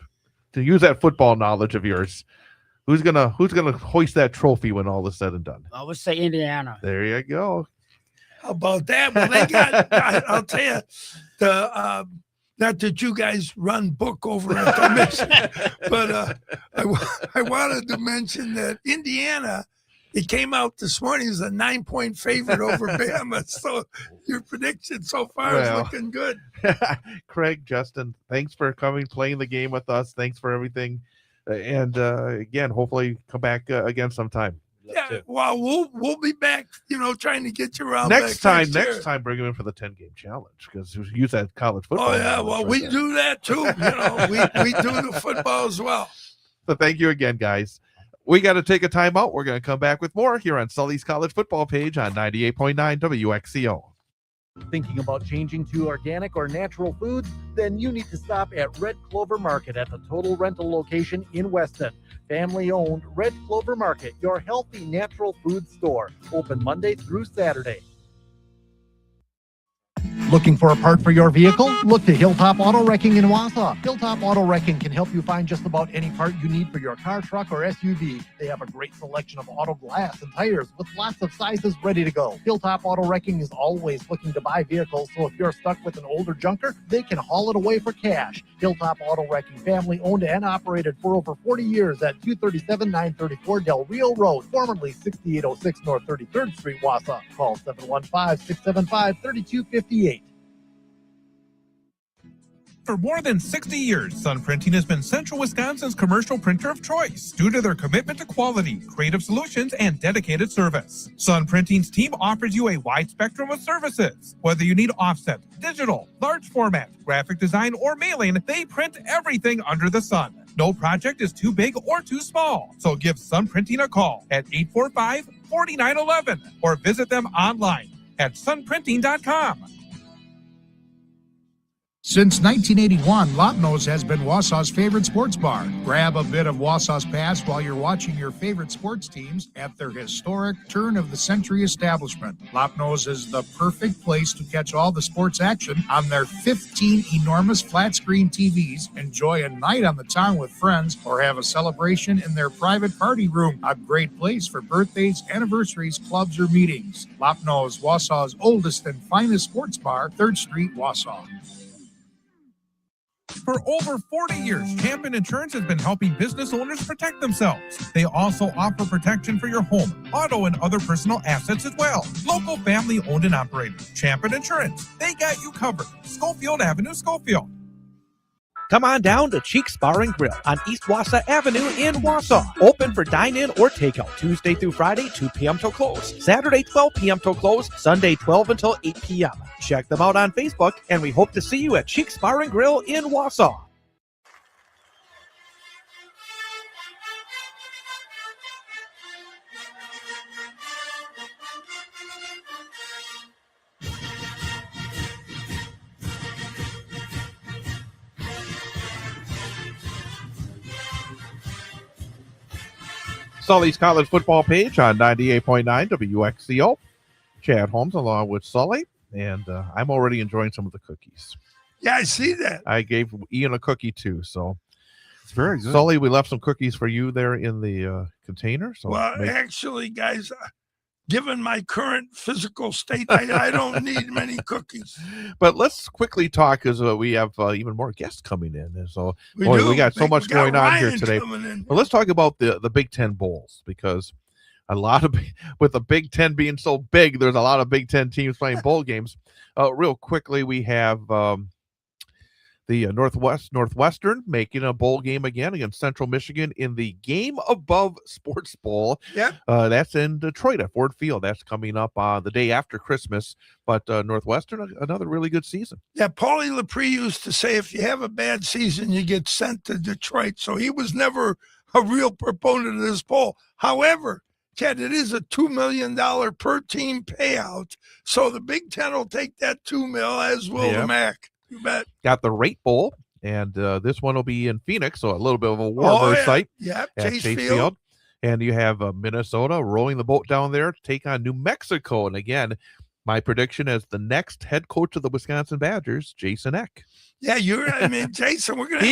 To use that football knowledge of yours, who's gonna hoist that trophy when all is said and done? I would say Indiana. There you go. How about that? Well, they got, I'll tell you, the not that you guys run book over at the mission, but I wanted to mention that Indiana, it came out this morning as a 9-point favorite over Bama. So your prediction so far is looking good. Craig, Justin, thanks for coming, playing the game with us. Thanks for everything. And again, hopefully come back again sometime. Yeah, too. well, we'll be back, trying to get you around Next back time, year. bring him in for the 10-game challenge because you use that college football. Oh, yeah, knowledge well, right we there. do that too. We do the football as well. So thank you again, guys. We got to take a timeout. We're going to come back with more here on Sully's College Football Page on 98.9 WXCO. Thinking about changing to organic or natural foods? Then you need to stop at Red Clover Market at the Total Rental location in Weston. Family-owned Red Clover Market, your healthy natural food store. Open Monday through Saturday. Looking for a part for your vehicle? Look to Hilltop Auto Wrecking in Wausau. Hilltop Auto Wrecking can help you find just about any part you need for your car, truck, or SUV. They have a great selection of auto glass and tires with lots of sizes ready to go. Hilltop Auto Wrecking is always looking to buy vehicles, so if you're stuck with an older junker, they can haul it away for cash. Hilltop Auto Wrecking, family owned and operated for over 40 years at 237-934 Del Rio Road, formerly 6806 North 33rd Street, Wausau. Call 715-675-3258. For more than 60 years, Sun Printing has been Central Wisconsin's commercial printer of choice due to their commitment to quality, creative solutions, and dedicated service. Sun Printing's team offers you a wide spectrum of services. Whether you need offset, digital, large format, graphic design, or mailing, they print everything under the sun. No project is too big or too small. So give Sun Printing a call at 845-4911 or visit them online at sunprinting.com. Since 1981, Lopno's has been Wausau's favorite sports bar. Grab a bit of Wausau's past while you're watching your favorite sports teams at their historic turn-of-the-century establishment. Lopno's is the perfect place to catch all the sports action on their 15 enormous flat-screen TVs, enjoy a night on the town with friends, or have a celebration in their private party room. A great place for birthdays, anniversaries, clubs, or meetings. Lopno's, Wausau's oldest and finest sports bar, 3rd Street, Wausau. For over 40 years, Champion Insurance has been helping business owners protect themselves. They also offer protection for your home, auto, and other personal assets as well. Local family owned and operated. Champion Insurance. They got you covered. Schofield Avenue, Schofield. Come on down to Cheeks Bar and Grill on East Wausau Avenue in Wausau. Open for dine-in or takeout Tuesday through Friday, 2 p.m. till close. Saturday, 12 p.m. till close. Sunday, 12 until 8 p.m. Check them out on Facebook, and we hope to see you at Cheeks Bar and Grill in Wausau. Sully's College Football Page on 98.9 WXCO. Chad Holmes along with Sully, and I'm already enjoying some of the cookies. Yeah, I see that. I gave Ian a cookie too, so it's very good. Sully, we left some cookies for you there in the container. So well, actually, guys, given my current physical state, I don't need many cookies. But let's quickly talk because we have even more guests coming in. And so we got so much going on here today. Well, let's talk about the Big Ten Bowls, because a lot of, with the Big Ten being so big, there's a lot of Big Ten teams playing bowl games. Real quickly, we have the Northwestern making a bowl game again against Central Michigan in the Game Above Sports Bowl. Yeah. That's in Detroit at Ford Field. That's coming up the day after Christmas. But Northwestern, another really good season. Yeah, Paulie Lepre used to say, if you have a bad season, you get sent to Detroit. So he was never a real proponent of this bowl. However, Chad, it is a $2 million per team payout. So the Big Ten will take that $2 million, as will the MAC. You bet. Got the Rate Bowl, and this one will be in Phoenix, so a little bit of a warmer site. Yeah, at Chase Field. And you have Minnesota rowing the boat down there to take on New Mexico. And again, my prediction is the next head coach of the Wisconsin Badgers, Jason Eck. Yeah, Jason, we're gonna.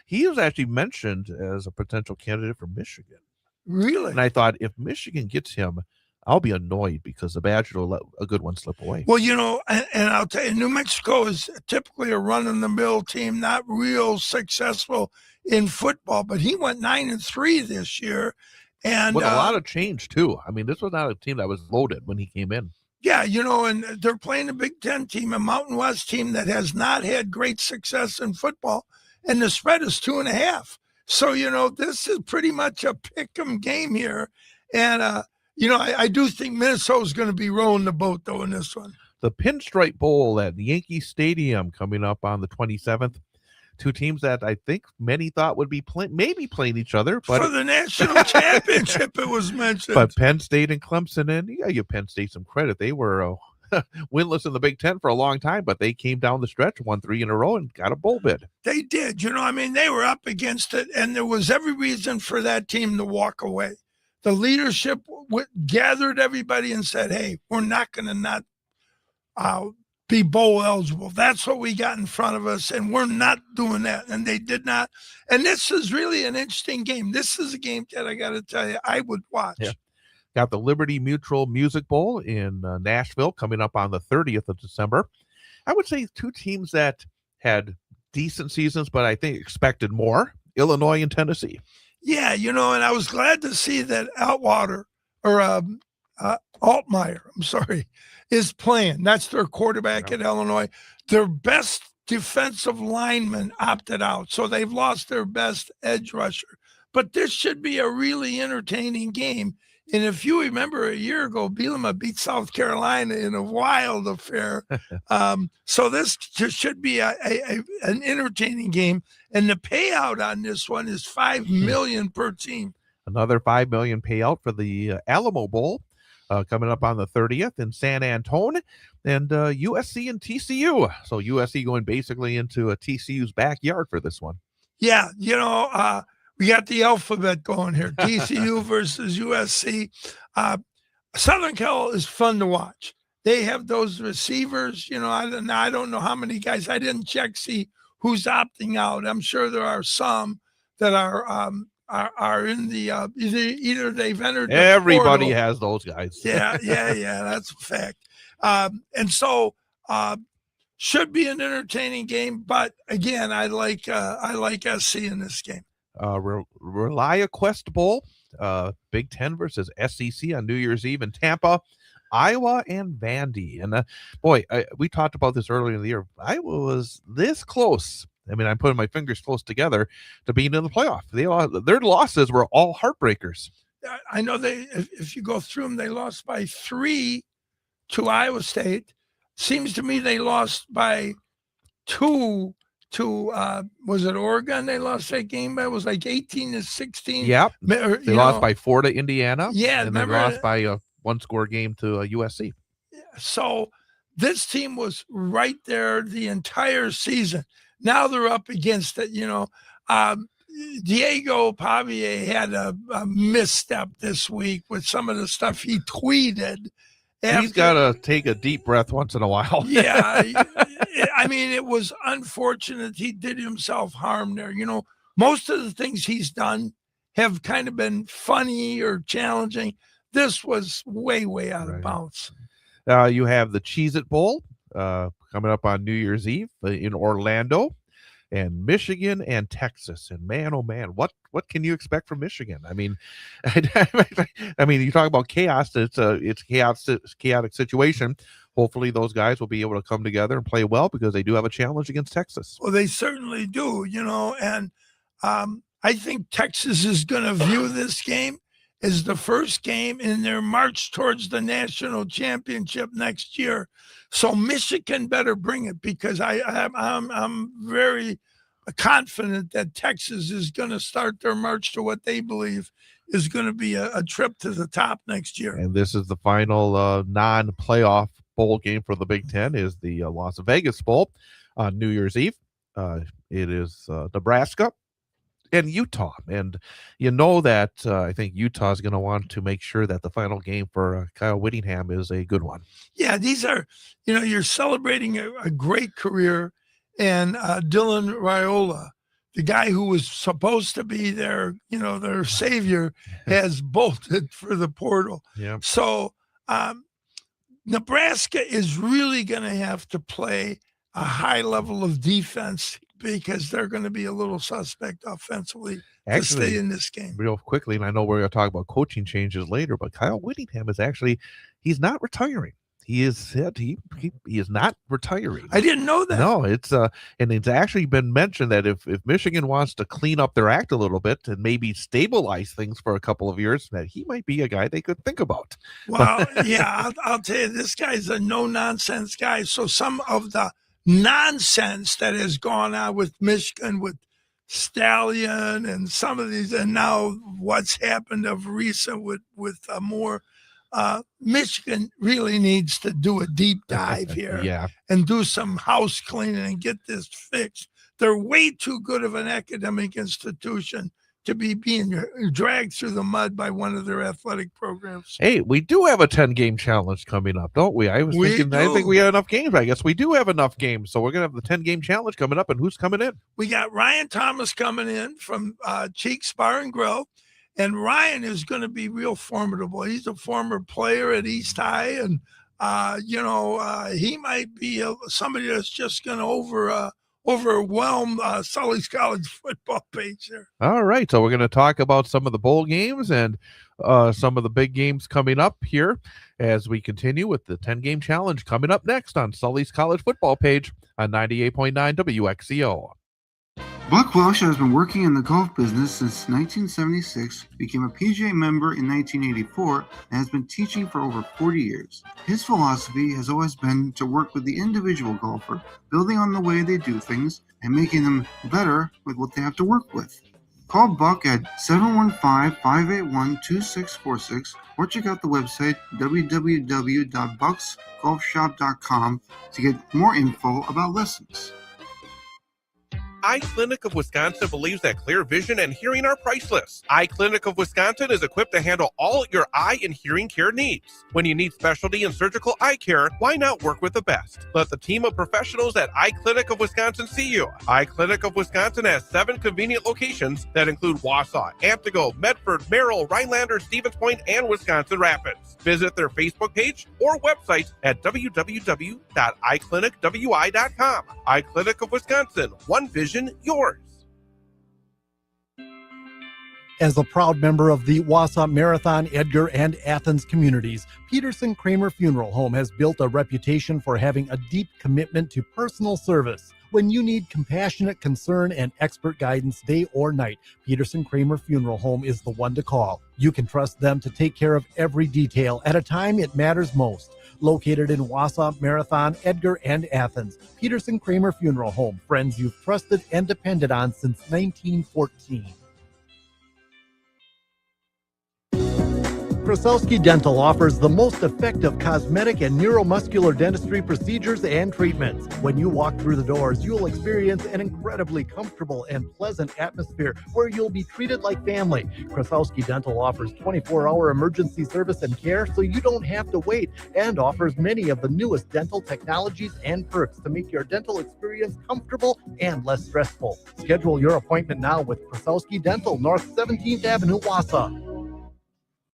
He was actually mentioned as a potential candidate for Michigan. Really? And I thought, if Michigan gets him, I'll be annoyed because the Badgers will let a good one slip away. Well, and I'll tell you, New Mexico is typically a run-in-the-mill team, not real successful in football. But he went 9-3 this year, and with a lot of change too. I mean, this was not a team that was loaded when he came in. Yeah, and they're playing a Big Ten team, a Mountain West team that has not had great success in football, and the spread is 2.5. So this is pretty much a pick 'em game here, and I do think Minnesota's going to be rowing the boat, though, in this one. The Pinstripe Bowl at Yankee Stadium coming up on the 27th. Two teams that I think many thought would be maybe playing each other, but For the national championship, it was mentioned. But Penn State and Clemson, and you give Penn State some credit. They were winless in the Big Ten for a long time, but they came down the stretch, won 3 in a row, and got a bowl bid. They did. They were up against it, and there was every reason for that team to walk away. The leadership gathered everybody and said, hey, we're not going to not be bowl eligible. That's what we got in front of us, and we're not doing that. And they did not. And this is really an interesting game. This is a game that I got to tell you, I would watch. Yeah. Got the Liberty Mutual Music Bowl in Nashville coming up on the 30th of December. I would say two teams that had decent seasons, but I think expected more, Illinois and Tennessee. Yeah, and I was glad to see that Altmaier, is playing. That's their quarterback at Illinois. Their best defensive lineman opted out, so they've lost their best edge rusher. But this should be a really entertaining game. And if you remember a year ago, Bielema beat South Carolina in a wild affair. So this should be an entertaining game. And the payout on this one is $5 million per team. Another $5 million payout for the Alamo Bowl coming up on the 30th in San Antone, and USC and TCU. So USC going basically into TCU's backyard for this one. Yeah, we got the alphabet going here. TCU versus USC. Southern Cal is fun to watch. They have those receivers. I don't know how many guys. I didn't check see who's opting out. I'm sure there are some that are in the either they've entered. Everybody has those guys. Yeah, that's a fact. And so should be an entertaining game. But again, I like SC in this game. ReliaQuest Bowl, Big Ten versus SEC on New Year's Eve in Tampa, Iowa and Vandy. And we talked about this earlier in the year. Iowa was this close. I mean, I'm putting my fingers close together to being in the playoff. Their losses were all heartbreakers. I know if you go through them, they lost by 3 to Iowa State. Seems to me they lost by 2 to was it Oregon? They lost that game by, it was like 18-16. Yep. They lost by 4 to Indiana. Yeah, and they lost by a 1-score game to USC. So this team was right there the entire season. Now they're up against it. Diego Pavie had a misstep this week with some of the stuff he tweeted. He's got to take a deep breath once in a while. Yeah. I mean, it was unfortunate. He did himself harm there. Most of the things he's done have kind of been funny or challenging. This was way, way out of bounds. You have the Cheez-It Bowl coming up on New Year's Eve in Orlando, and Michigan and Texas. And man, oh man, what can you expect from Michigan? I mean, you talk about chaos. It's a chaotic situation. Hopefully those guys will be able to come together and play well, because they do have a challenge against Texas. Well, they certainly do, and I think Texas is going to view this game as the first game in their march towards the national championship next year. So Michigan better bring it, because I'm very confident that Texas is going to start their march to what they believe is going to be a trip to the top next year. And this is the final non-playoff bowl game for the Big Ten, is the Las Vegas Bowl on New Year's Eve. It is Nebraska and Utah. And that I think Utah is going to want to make sure that the final game for Kyle Whittingham is a good one. Yeah, these are, you're celebrating a great career. And Dylan Raiola, the guy who was supposed to be their savior, has bolted for the portal. Yeah. So Nebraska is really going to have to play a high level of defense, because they're going to be a little suspect offensively to stay in this game. Real quickly, and I know we're going to talk about coaching changes later, but Kyle Whittingham is he's not retiring. he has said he is not retiring. I didn't know that. No, it's and it's actually been mentioned that if Michigan wants to clean up their act a little bit and maybe stabilize things for a couple of years, that he might be a guy they could think about. Well, yeah, I'll tell you, this guy's a no-nonsense guy. So some of the nonsense that has gone on with Michigan, with Stallion and some of these, and now what's happened of recent with more, Michigan really needs to do a deep dive here Yeah. and do some house cleaning and get this fixed. They're way too good of an academic institution to be being dragged through the mud by one of their athletic programs. Hey, we do have a 10-game challenge coming up, don't we? I think we have enough games. I guess we do have enough games. So we're going to have the 10-game challenge coming up. And who's coming in? We got Ryan Thomas coming in from Cheeks Bar and Grill. And Ryan is going to be real formidable. He's a former player at East High. And, he might be somebody that's just going to overwhelm Sully's college football page there. All right. So we're going to talk about some of the bowl games and some of the big games coming up here as we continue with the 10-game challenge coming up next on Sully's college football page on 98.9 WXCO. Buck Welsh has been working in the golf business since 1976, became a PGA member in 1984, and has been teaching for over 40 years. His philosophy has always been to work with the individual golfer, building on the way they do things and making them better with what they have to work with. Call Buck at 715-581-2646 or check out the website www.bucksgolfshop.com to get more info about lessons. Eye Clinic of Wisconsin believes that clear vision and hearing are priceless. Eye Clinic of Wisconsin is equipped to handle all your eye and hearing care needs. When you need specialty and surgical eye care, why not work with the best? Let the team of professionals at Eye Clinic of Wisconsin see you. Eye Clinic of Wisconsin has 7 convenient locations that include Wausau, Amtigo, Medford, Merrill, Rhinelander, Stevens Point, and Wisconsin Rapids. Visit their Facebook page or website at www.eyeclinicwi.com. Eye Clinic of Wisconsin, one vision, yours. As a proud member of the Wausau Marathon, Edgar, and Athens communities, Peterson Kramer Funeral Home has built a reputation for having a deep commitment to personal service. When you need compassionate concern and expert guidance day or night, Peterson Kramer Funeral Home is the one to call. You can trust them to take care of every detail at a time it matters most. Located in Wausau, Marathon, Edgar, and Athens, Peterson Kramer Funeral Home, friends you've trusted and depended on since 1914. Krasowski Dental offers the most effective cosmetic and neuromuscular dentistry procedures and treatments. When you walk through the doors, you'll experience an incredibly comfortable and pleasant atmosphere where you'll be treated like family. Krasowski Dental offers 24-hour emergency service and care so you don't have to wait, and offers many of the newest dental technologies and perks to make your dental experience comfortable and less stressful. Schedule your appointment now with Krasowski Dental, North 17th Avenue, Wausau.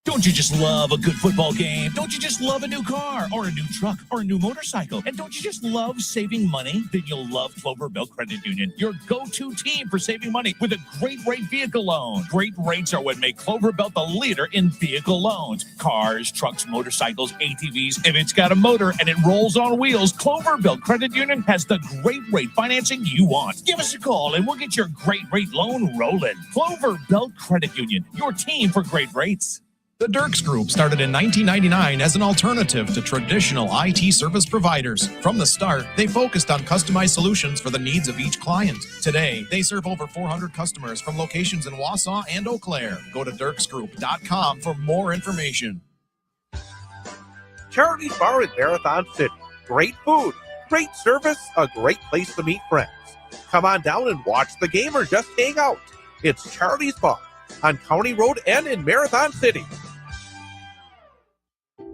Don't you just love a good football game? Don't you just love a new car or a new truck or a new motorcycle? And don't you just love saving money? Then you'll love Clover Belt Credit Union, your go-to team for saving money with a great rate vehicle loan. Great rates are what make Clover Belt the leader in vehicle loans. Cars, trucks, motorcycles, ATVs. If it's got a motor and it rolls on wheels, Clover Belt Credit Union has the great rate financing you want. Give us a call and we'll get your great rate loan rolling. Clover Belt Credit Union, your team for great rates. The Dirks Group started in 1999 as an alternative to traditional IT service providers. From the start, they focused on customized solutions for the needs of each client. Today, they serve over 400 customers from locations in Wausau and Eau Claire. Go to dirksgroup.com for more information. Charity's Bar in Marathon City. Great food, great service, a great place to meet friends. Come on down and watch the game or just hang out. It's Charity's Bar on County Road and in Marathon City.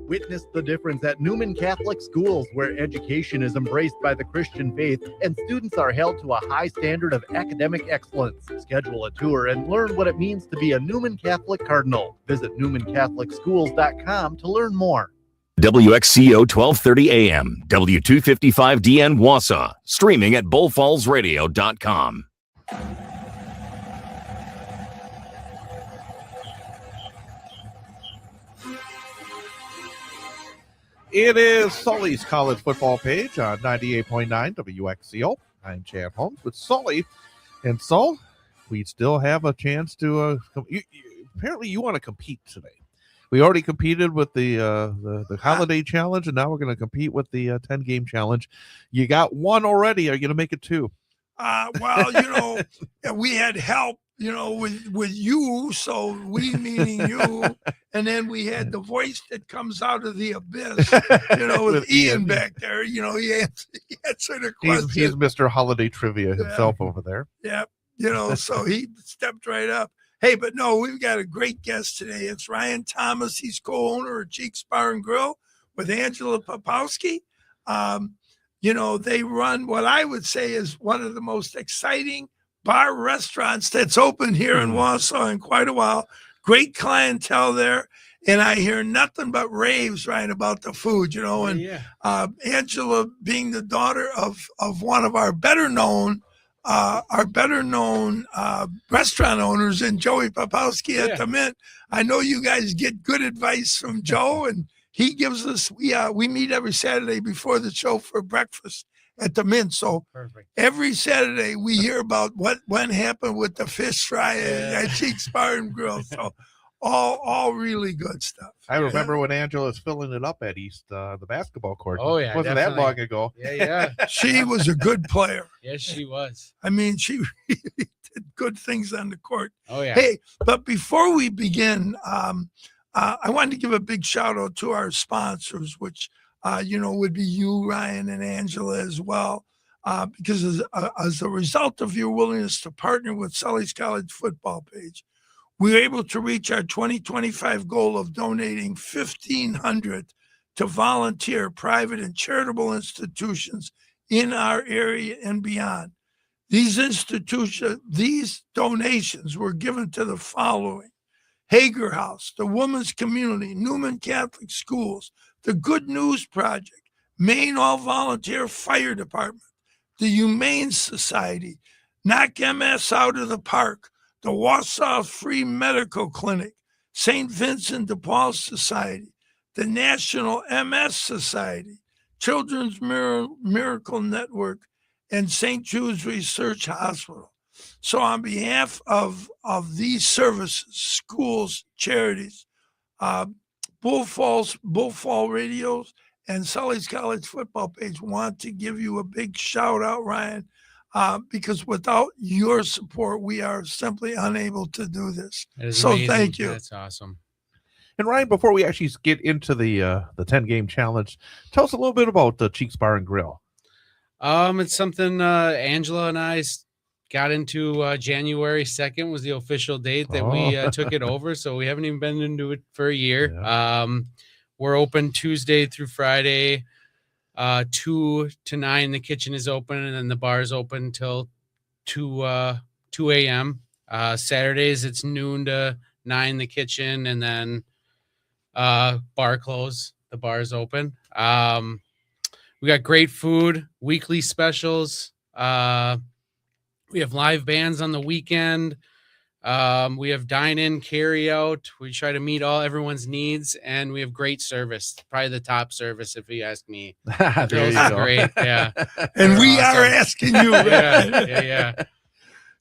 Witness the difference at Newman Catholic Schools, where education is embraced by the Christian faith and students are held to a high standard of academic excellence. Schedule a tour and learn what it means to be a Newman Catholic Cardinal. Visit NewmanCatholicSchools.com to learn more. WXCO 1230 AM, W255DN Wausau, streaming at bullfallsradio.com. It is Sully's college football page on 98.9 WXCO. I'm Chad Holmes with Sully. And so we still have a chance to apparently you want to compete today. We already competed with the holiday challenge, and now we're going to compete with the 10-game challenge. You got one already. Are you going to make it two? Well, we had help, with you. So we meaning you. And then we had the voice that comes out of the abyss, with Ian back there. He answered a question. He's Mr. Holiday Trivia himself over there. Yeah. So he stepped right up. Hey, but no, we've got a great guest today. It's Ryan Thomas. He's co-owner of Cheeks Bar and Grill with Angela Popowski. They run what I would say is one of the most exciting bar restaurants that's open here in Wausau in quite a while. Great clientele there. And I hear nothing but raves, Ryan, about the food, Angela being the daughter of one of our better known restaurant owners, and Joey Popowski at the Mint. I know you guys get good advice from Joe, and he gives us, we meet every Saturday before the show for breakfast at the Mint. So every Saturday we hear about what happened with the fish fry at Cheeks Bar and Grill. So all really good stuff. I remember when Angela's filling it up at East, the basketball court. Oh, yeah. Wasn't definitely. that long ago. Yeah. She was a good player. Yes, she was. I mean, she really did good things on the court. Oh, yeah. Hey, but before we begin, I wanted to give a big shout out to our sponsors, which, would be you, Ryan, and Angela as well, because as a result of your willingness to partner with Sully's College football page, we were able to reach our 2025 goal of donating $1,500 to volunteer private and charitable institutions in our area and beyond. These donations were given to the following: Hager House, the Women's Community, Newman Catholic Schools, the Good News Project, Maine All-Volunteer Fire Department, the Humane Society, Knock MS Out of the Park, the Wausau Free Medical Clinic, St. Vincent de Paul Society, the National MS Society, Children's Miracle Network, and St. Jude's Research Hospital. So on behalf of these services, schools, charities, Bull Fall Radios, and Sully's College football page want to give you a big shout out, Ryan, because without your support, we are simply unable to do this. So amazing. Thank you. That's awesome. And Ryan, before we actually get into the 10-game challenge, tell us a little bit about the Cheeks Bar and Grill. It's something Angela and I got into. January 2nd was the official date that we took it over. So we haven't even been into it for a year. Yeah. We're open Tuesday through Friday, 2 to 9. The kitchen is open, and then the bar is open till 2 a.m. Saturdays it's noon to 9, the kitchen, and then bar close. The bar is open. We got great food, weekly specials. We have live bands on the weekend. We have dine-in, carry-out. We try to meet everyone's needs, and we have great service. Probably the top service, if you ask me. There you go. Great, yeah. And we are asking you. Yeah.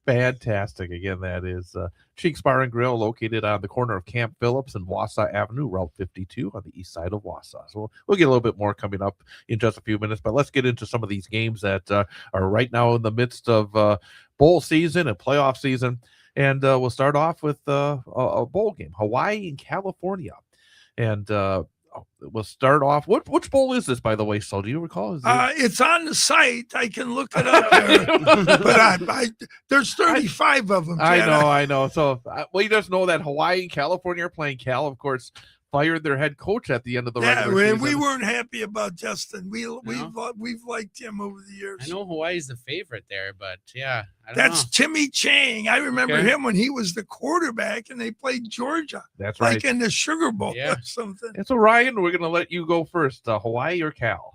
Fantastic. Again, that is Cheeks Bar and Grill, located on the corner of Camp Phillips and Wausau Avenue, Route 52 on the east side of Wausau. So we'll get a little bit more coming up in just a few minutes, but let's get into some of these games that are right now in the midst of bowl season and playoff season. And we'll start off with a bowl game, Hawaii and California. And we'll start off. Which bowl is this, by the way, Saul? Do you recall? It's on the site. I can look it up there. But there's 35 of them. Chad. I know. So we just know that Hawaii and California are playing. Cal, of course, fired their head coach at the end of the regular season. We weren't happy about Justin. We've liked him over the years. I know Hawaii's the favorite there, but yeah, I don't That's know. Timmy Chang. I remember him when he was the quarterback and they played Georgia. That's like right. in the Sugar Bowl or something. And so, Ryan, we're going to let you go first. Hawaii or Cal?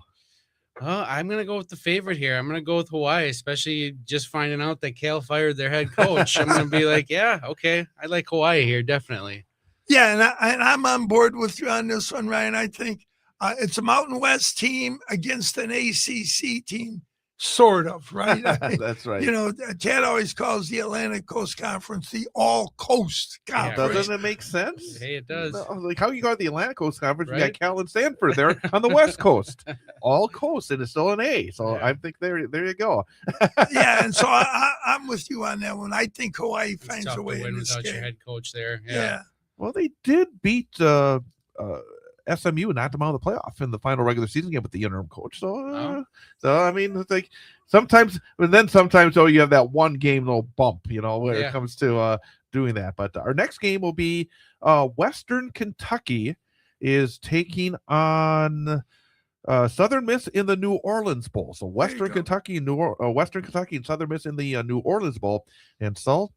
I'm going to go with the favorite here. I'm going to go with Hawaii, especially just finding out that Cal fired their head coach. I'm going to be like, yeah, okay. I like Hawaii here, definitely. Yeah, and I'm on board with you on this one, Ryan. I think It's a Mountain West team against an ACC team, sort of, right? That's right. You know, Chad always calls the Atlantic Coast Conference the All Coast Conference. Doesn't it make sense? Hey, it does. No, like how you got the Atlantic Coast Conference, you Right? got Cal and Stanford there on the West Coast, all coast, and it's still an A. So I think there you go. Yeah, and so I'm with you on that one. I think Hawaii finds Tough a way to win in this without game. your head coach there. Yeah. Well, they did beat SMU, knocked them out of the playoff in the final regular season game with the interim coach. So, I mean, it's like sometimes, but then sometimes, you have that one game little bump, where it comes to doing that. But our next game will be Western Kentucky is taking on Southern Miss in the New Orleans Bowl. So Western Kentucky and Western Kentucky and Southern Miss in the New Orleans Bowl. And Saul,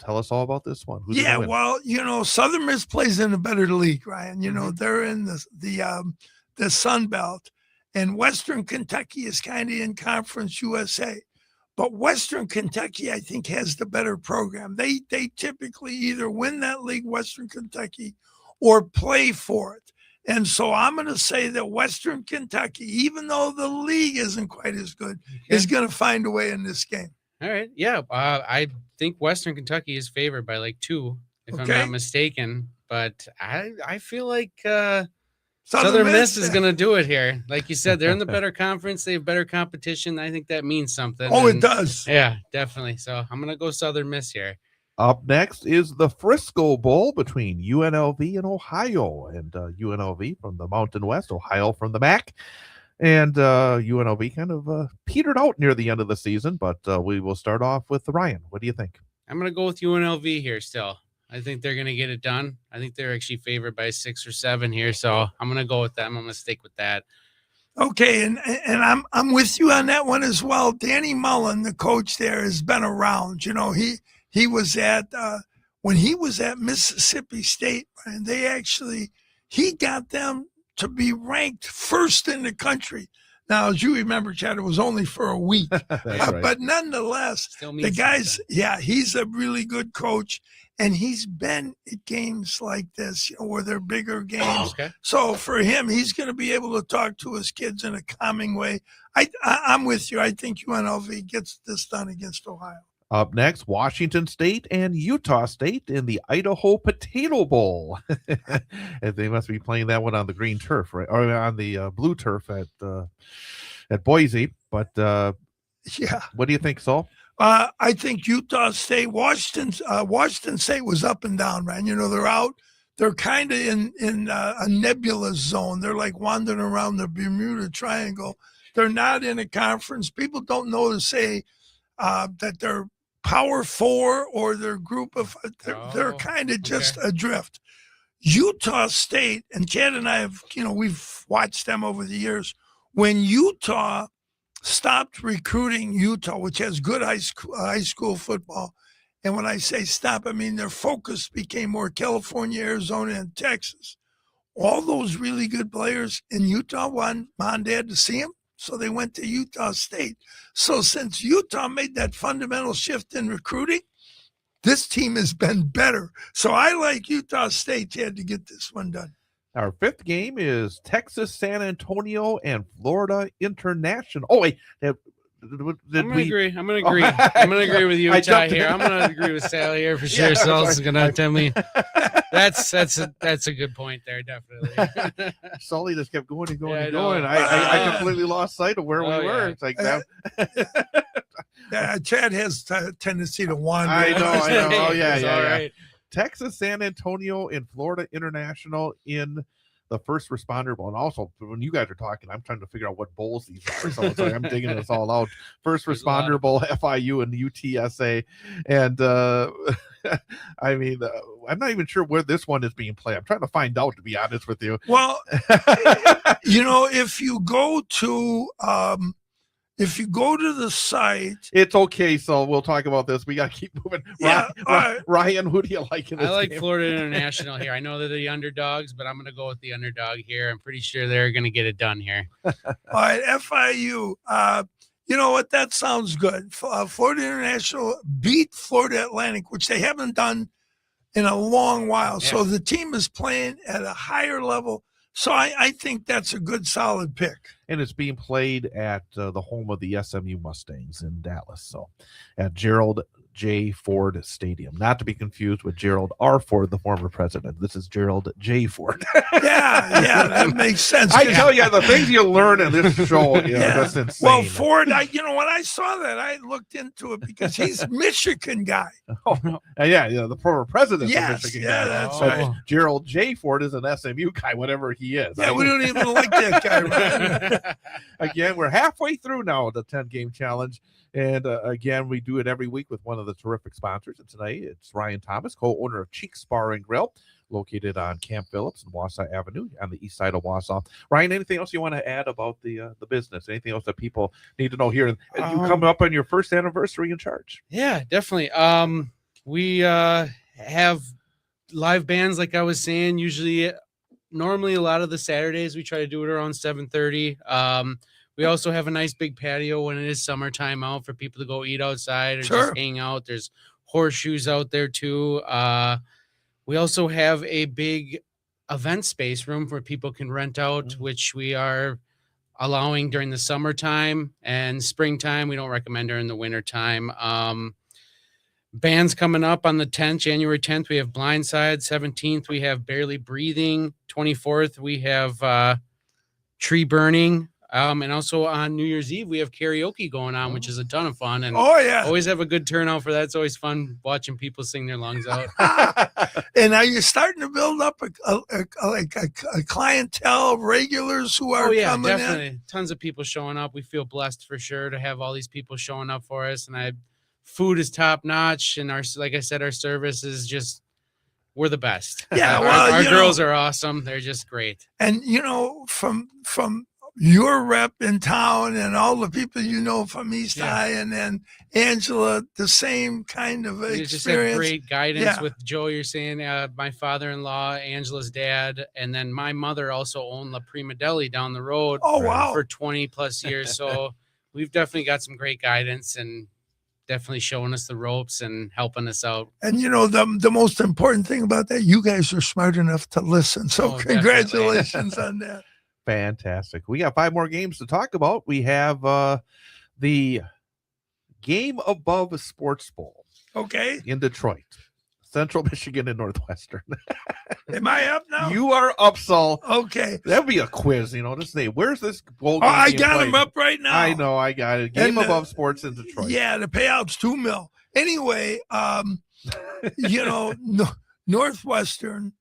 tell us all about this one. Who's gonna win? Well, Southern Miss plays in a better league, Ryan. They're in the Sun Belt, and Western Kentucky is kind of in Conference USA. But Western Kentucky, I think, has the better program. They typically either win that league, Western Kentucky, or play for it. And so I'm going to say that Western Kentucky, even though the league isn't quite as good, is going to find a way in this game. All right. Yeah. I think Western Kentucky is favored by like 2, if I'm not mistaken. But I feel like Southern Miss is going to do it here. Like you said, they're in the better conference. They have better competition. I think that means something. Oh, it does. Yeah, definitely. So I'm going to go Southern Miss here. Up next is the Frisco Bowl between UNLV and Ohio. And UNLV from the Mountain West, Ohio from the MAC. And UNLV kind of petered out near the end of the season, but we will start off with Ryan. What do you think? I'm going to go with UNLV here still. I think they're going to get it done. I think they're actually favored by 6 or 7 here, so I'm going to go with them. I'm going to stick with that. Okay, and I'm with you on that one as well. Danny Mullen, the coach there, has been around. He was at when he was at Mississippi State, and he got them to be ranked first in the country. Now, as you remember, Chad, it was only for a week. That's right. But nonetheless, the guy's, he's a really good coach, and he's been at games like this, where they're bigger games. Oh, okay. So for him, he's going to be able to talk to his kids in a calming way. I'm with you. I think UNLV gets this done against Ohio. Up next, Washington State and Utah State in the Idaho Potato Bowl. And they must be playing that one on the green turf, right? Or on the blue turf at Boise. But yeah, what do you think, Saul? I think Utah State, Washington State was up and down, man. They're out. They're kind of in a nebulous zone. They're like wandering around the Bermuda Triangle. They're not in a conference. People don't know to say that they're Power 4 or their group of. They're kind of just adrift. Utah State, and Chad and I have, we've watched them over the years. When Utah stopped recruiting Utah, which has good high school football. And when I say stop, I mean their focus became more California, Arizona, and Texas. All those really good players in Utah wanted Mom and Dad to see them, so they went to Utah State. So since Utah made that fundamental shift in recruiting, this team has been better. So I like Utah State, Chad, to get this one done. Our fifth game is Texas San Antonio and Florida International. Oh, wait. I'm going to agree. I'm going to agree with you, Ty, here. I'm going to agree with Sally here for sure. Sal's going to tell me. That's a good point there, definitely. Sully just kept going and going and going. I completely lost sight of where we were. It's like that. Yeah, Chad has a tendency to wander. I know. Oh, yeah. Right. Texas San Antonio and Florida International in the First Responder Bowl. And also, when you guys are talking, I'm trying to figure out what bowls these are. So it's like I'm digging this all out. First Responder Bowl, FIU, and UTSA. And I mean, I'm not even sure where this one is being played. I'm trying to find out, to be honest with you. Well, if you go to the site, it's okay. So we'll talk about this. We got to keep moving. Yeah, Ryan, who do you like in this I like game? Florida International here. I know they're the underdogs, but I'm going to go with the underdog here. I'm pretty sure they're going to get it done here. All right, FIU. You know what? That sounds good. Florida International beat Florida Atlantic, which they haven't done in a long while. Yeah. So the team is playing at a higher level So I think that's a good, solid pick. And it's being played at the home of the SMU Mustangs in Dallas. So at Gerald J. Ford Stadium, not to be confused with Gerald R. Ford, the former president. This is Gerald J. Ford. Yeah, that makes sense. I tell you, the things you learn in this show, that's insane. Well, Ford, when I saw that, I looked into it because he's a Michigan guy. The former president Yes, of Michigan. yeah, guy. that's So right. Gerald J. Ford is an SMU guy, whatever he is. Yeah, we don't even like that guy, right? Again, we're halfway through now the 10-game challenge. And again, we do it every week with one of the terrific sponsors. And tonight it's Ryan Thomas, co-owner of Cheeks Bar and Grill, located on Camp Phillips and Wausau Avenue on the east side of Wausau. Ryan, anything else you want to add about the business? Anything else that people need to know here? And you come up on your first anniversary in charge. Yeah, definitely. We have live bands, like I was saying. Normally a lot of the Saturdays we try to do it around 7:30. We also have a nice big patio when it is summertime out for people to go eat outside or just hang out. There's horseshoes out there too. We also have a big event space room where people can rent out, which we are allowing during the summertime and springtime. We don't recommend during the wintertime. Bands coming up on the 10th, January 10th, we have Blindside. 17th, we have Barely Breathing. 24th, we have Tree Burning. And also on New Year's Eve, we have karaoke going on, which is a ton of fun. And always have a good turnout for that. It's always fun watching people sing their lungs out. And are you starting to build up a clientele of regulars who are coming definitely. in? Tons of people showing up. We feel blessed for sure to have all these people showing up for us. And food is top notch. And like I said, our service is we're the best. Yeah, our girls are awesome. They're just great. And from your rep in town and all the people from East High, and then Angela, the same kind of experience. Just have great guidance with Joe. You're saying my father-in-law, Angela's dad, and then my mother also owned La Prima Deli down the road. Oh, wow. For 20 plus years. So we've definitely got some great guidance and definitely showing us the ropes and helping us out. And the most important thing about that, you guys are smart enough to listen. So congratulations on that. Fantastic. We got 5 more games to talk about. We have the Game Above Sports Bowl. Okay. In Detroit. Central Michigan and Northwestern. Am I up now? You are up, Saul. Okay. That'd be a quiz, just say, where's this bowl game? I got him up right now. I know, I got it. Game Above Sports in Detroit. Yeah, the payout's $2 million. Anyway, Northwestern,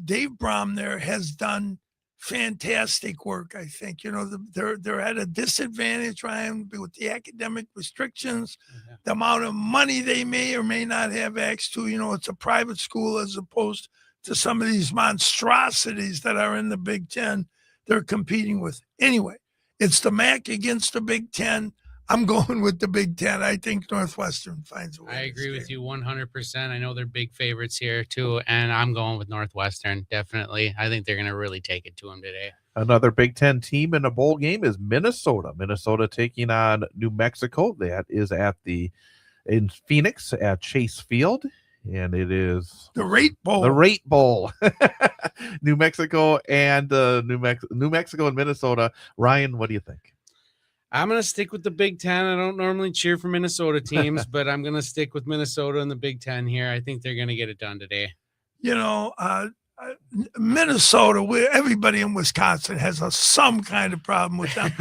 Dave Brom there has done fantastic work. I think they're at a disadvantage, Ryan, with the academic restrictions, the amount of money they may or may not have access to. It's a private school as opposed to some of these monstrosities that are in the Big Ten they're competing with. Anyway, it's the MAC against the Big Ten. I'm going with the Big Ten. I think Northwestern finds a way. I agree with you 100%. I know they're big favorites here too, and I'm going with Northwestern. Definitely. I think they're going to really take it to them today. Another Big Ten team in a bowl game is Minnesota. Minnesota taking on New Mexico. That is in Phoenix at Chase Field. And it is the Rate Bowl. The Rate Bowl. New Mexico and New Mexico and Minnesota. Ryan, what do you think? I'm going to stick with the Big Ten. I don't normally cheer for Minnesota teams, but I'm going to stick with Minnesota and the Big Ten here. I think they're going to get it done today. Minnesota, everybody in Wisconsin has some kind of problem with them.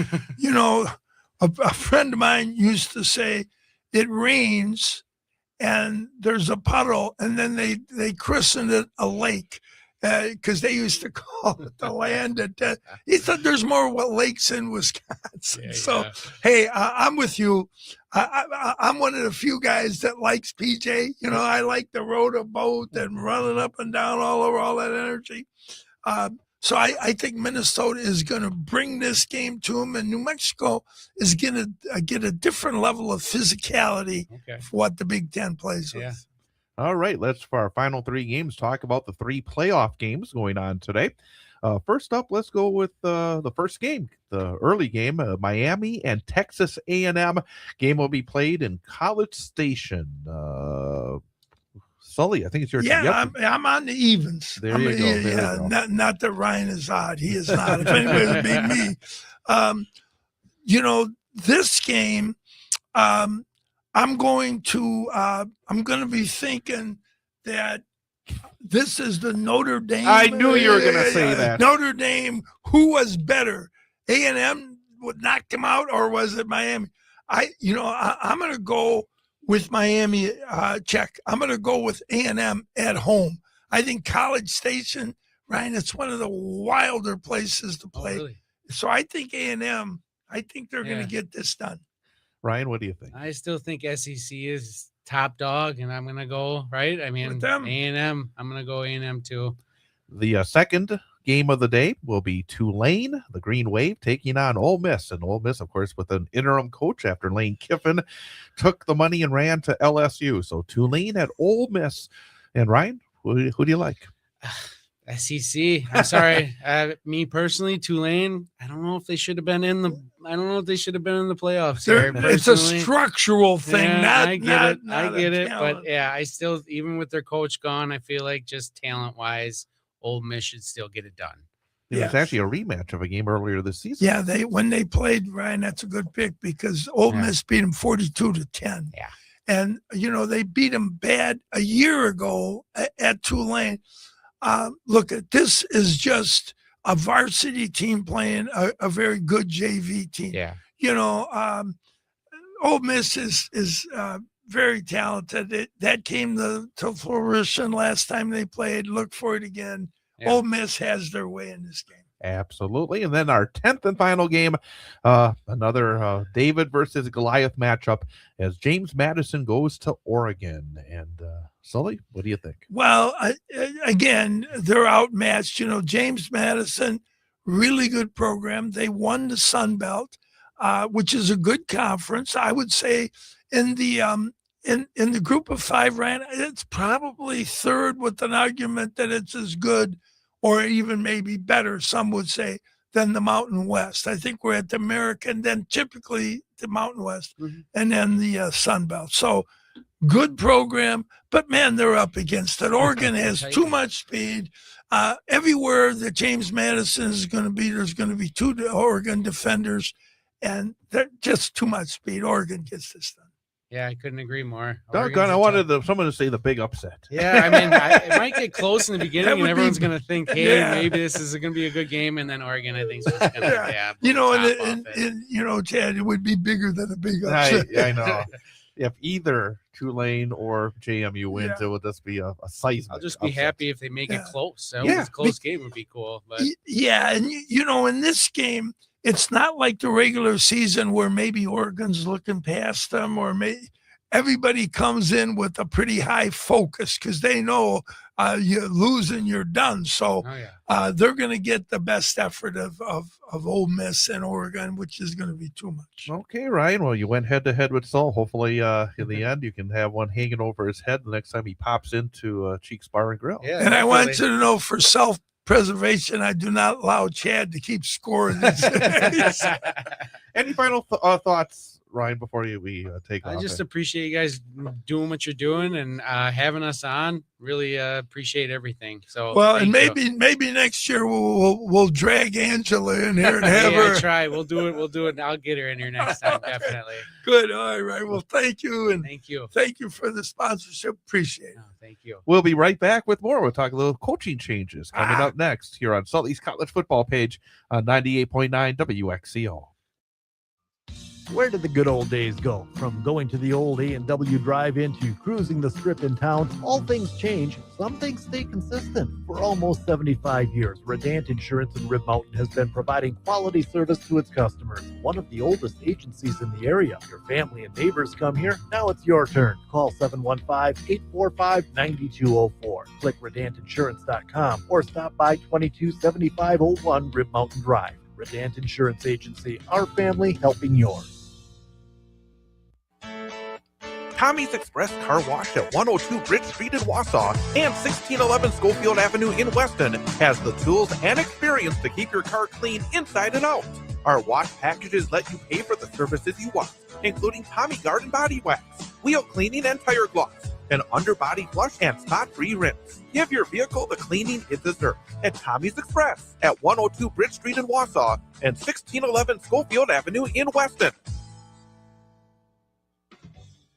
A friend of mine used to say it rains and there's a puddle, and then they christened it a lake. Because they used to call it the land of death. He said there's more lakes in Wisconsin. Hey, I'm with you. I'm one of the few guys that likes PJ. I like the road a boat and running up and down all over all that energy. So I think Minnesota is going to bring this game to them, and New Mexico is going to get a different level of physicality for what the Big Ten plays with. All right, let's, for our final 3 games, talk about the 3 playoff games going on today. First up, let's go with the first game, the early game, Miami and Texas A&M. Game will be played in College Station. Sully, I think it's your turn. Yeah, Yep. I'm on the evens. There you go. There you Yeah, go. not that Ryan is odd. He is not. If anybody would be me, this game, I'm going to be thinking that this is the Notre Dame. I knew you were going to say that. Notre Dame. Who was better? A&M would knock them out, or was it Miami? I'm going to go with Miami. Check. I'm going to go with A&M at home. I think College Station, Ryan, it's one of the wilder places to play. Really? So I think A&M. I think they're going to get this done. Ryan, what do you think? I still think SEC is top dog, and I'm going to go, right? I mean, A&M. I'm going to go A&M too. The second game of the day will be Tulane, the Green Wave, taking on Ole Miss. And Ole Miss, of course, with an interim coach after Lane Kiffin took the money and ran to LSU. So Tulane at Ole Miss. And Ryan, who do you like? SEC. I'm sorry. Me personally, Tulane. I don't know if they should have been in the. I don't know if they should have been in the playoffs. Here, it's a structural thing. Yeah, I get it. But yeah, I still, even with their coach gone, I feel like just talent-wise, Ole Miss should still get it done. It was actually a rematch of a game earlier this season. Yeah, when they played, Ryan, that's a good pick because Ole Miss beat them 42-10. Yeah, and they beat them bad a year ago at Tulane. Look, this is just a varsity team playing a very good JV team. Yeah. Ole Miss is very talented. That came to fruition last time they played. Look for it again. Yeah. Ole Miss has their way in this game. Absolutely. And then our 10th and final game, another David versus Goliath matchup as James Madison goes to Oregon. And Sully, what do you think? Well, again, they're outmatched. James Madison, really good program. They won the Sun Belt, which is a good conference. I would say in the in the group of five, Ryan, it's probably third with an argument that it's as good or even maybe better, some would say, than the Mountain West. I think we're at the American, then typically the Mountain West, and then the Sun Belt. So good program, but man, they're up against it. Oregon has too much speed. Everywhere that James Madison is going to be, there's going to be two Oregon defenders, and they're just too much speed. Oregon gets this done. Yeah, I couldn't agree more. Doggone, I wanted someone to say the big upset. Yeah, I mean, it might get close in the beginning, and everyone's going to think, hey, Yeah. maybe this is going to be a good game, and then Oregon, I think, is just going to and Chad, it would be bigger than a big upset. I know. If either Tulane or JMU wins, it will just be a seismic. I'll just be upset. happy if they make it close. So Yeah. a close game would be cool. But Yeah, and in this game, it's not like the regular season where maybe Oregon's looking past them, or everybody comes in with a pretty high focus because they know you lose and you're done. So they're going to get the best effort of Ole Miss and Oregon, which is going to be too much. Okay, Ryan. Well, you went head to head with Saul. Hopefully, in the end, you can have one hanging over his head the next time he pops into Cheeks Bar and Grill. Yeah, and I want you to know, for self-preservation, I do not allow Chad to keep scoring these. Any final thoughts, Ryan, before we take off? I just appreciate you guys doing what you're doing and having us on. Really appreciate everything. So and thank you. maybe next year we'll drag Angela in here and have Yeah, her. try. We'll do it. I'll get her in here next time, definitely. Good. All right. Well, thank you, and Thank you. thank you for the sponsorship. Appreciate it. Thank you. We'll be right back with more. We'll talk a little coaching changes coming up next here on Sully's College Football Page on 98.9 WXCO. Where did the good old days go? From going to the old A&W drive-in to cruising the strip in town, all things change. Some things stay consistent. For almost 75 years, Redant Insurance in Rib Mountain has been providing quality service to its customers. One of the oldest agencies in the area. Your family and neighbors come here. Now it's your turn. Call 715-845-9204. Click redantinsurance.com or stop by 227501 Rib Mountain Drive. Redant Insurance Agency, our family helping yours. Tommy's Express Car Wash at 102 Bridge Street in Wausau and 1611 Schofield Avenue in Weston has the tools and experience to keep your car clean inside and out. Our wash packages let you pay for the services you want, including Tommy Garden Body Wax, wheel cleaning and tire gloss, an underbody flush, and spot-free rinse. Give your vehicle the cleaning it deserves at Tommy's Express at 102 Bridge Street in Wausau and 1611 Schofield Avenue in Weston.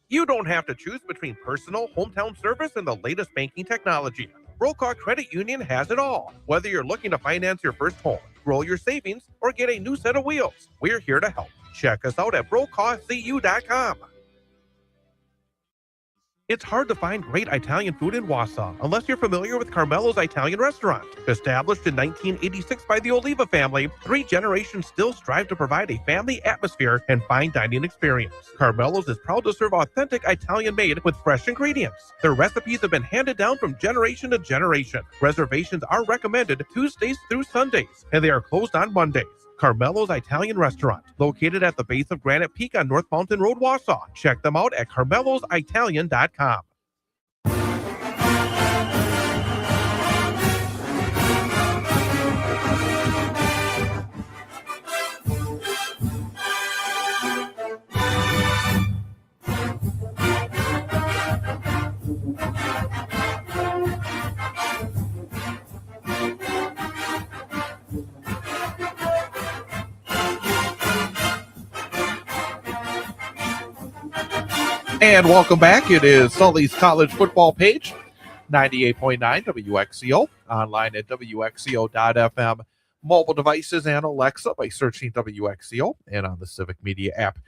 You don't have to choose between personal, hometown service, and the latest banking technology. Brokaw Credit Union has it all. Whether you're looking to finance your first home, grow your savings, or get a new set of wheels, we're here to help. Check us out at brokawcu.com. It's hard to find great Italian food in Wausau unless you're familiar with Carmelo's Italian Restaurant. Established in 1986 by the Oliva family, 3 generations still strive to provide a family atmosphere and fine dining experience. Carmelo's is proud to serve authentic Italian made with fresh ingredients. Their recipes have been handed down from generation to generation. Reservations are recommended Tuesdays through Sundays, and they are closed on Mondays. Carmelo's Italian Restaurant, located at the base of Granite Peak on North Mountain Road, Wausau. Check them out at carmelositalian.com. And welcome back. It is Sully's College Football Page, 98.9 WXCO, online at WXCO.FM, mobile devices and Alexa by searching WXCO, and on the Civic Media app.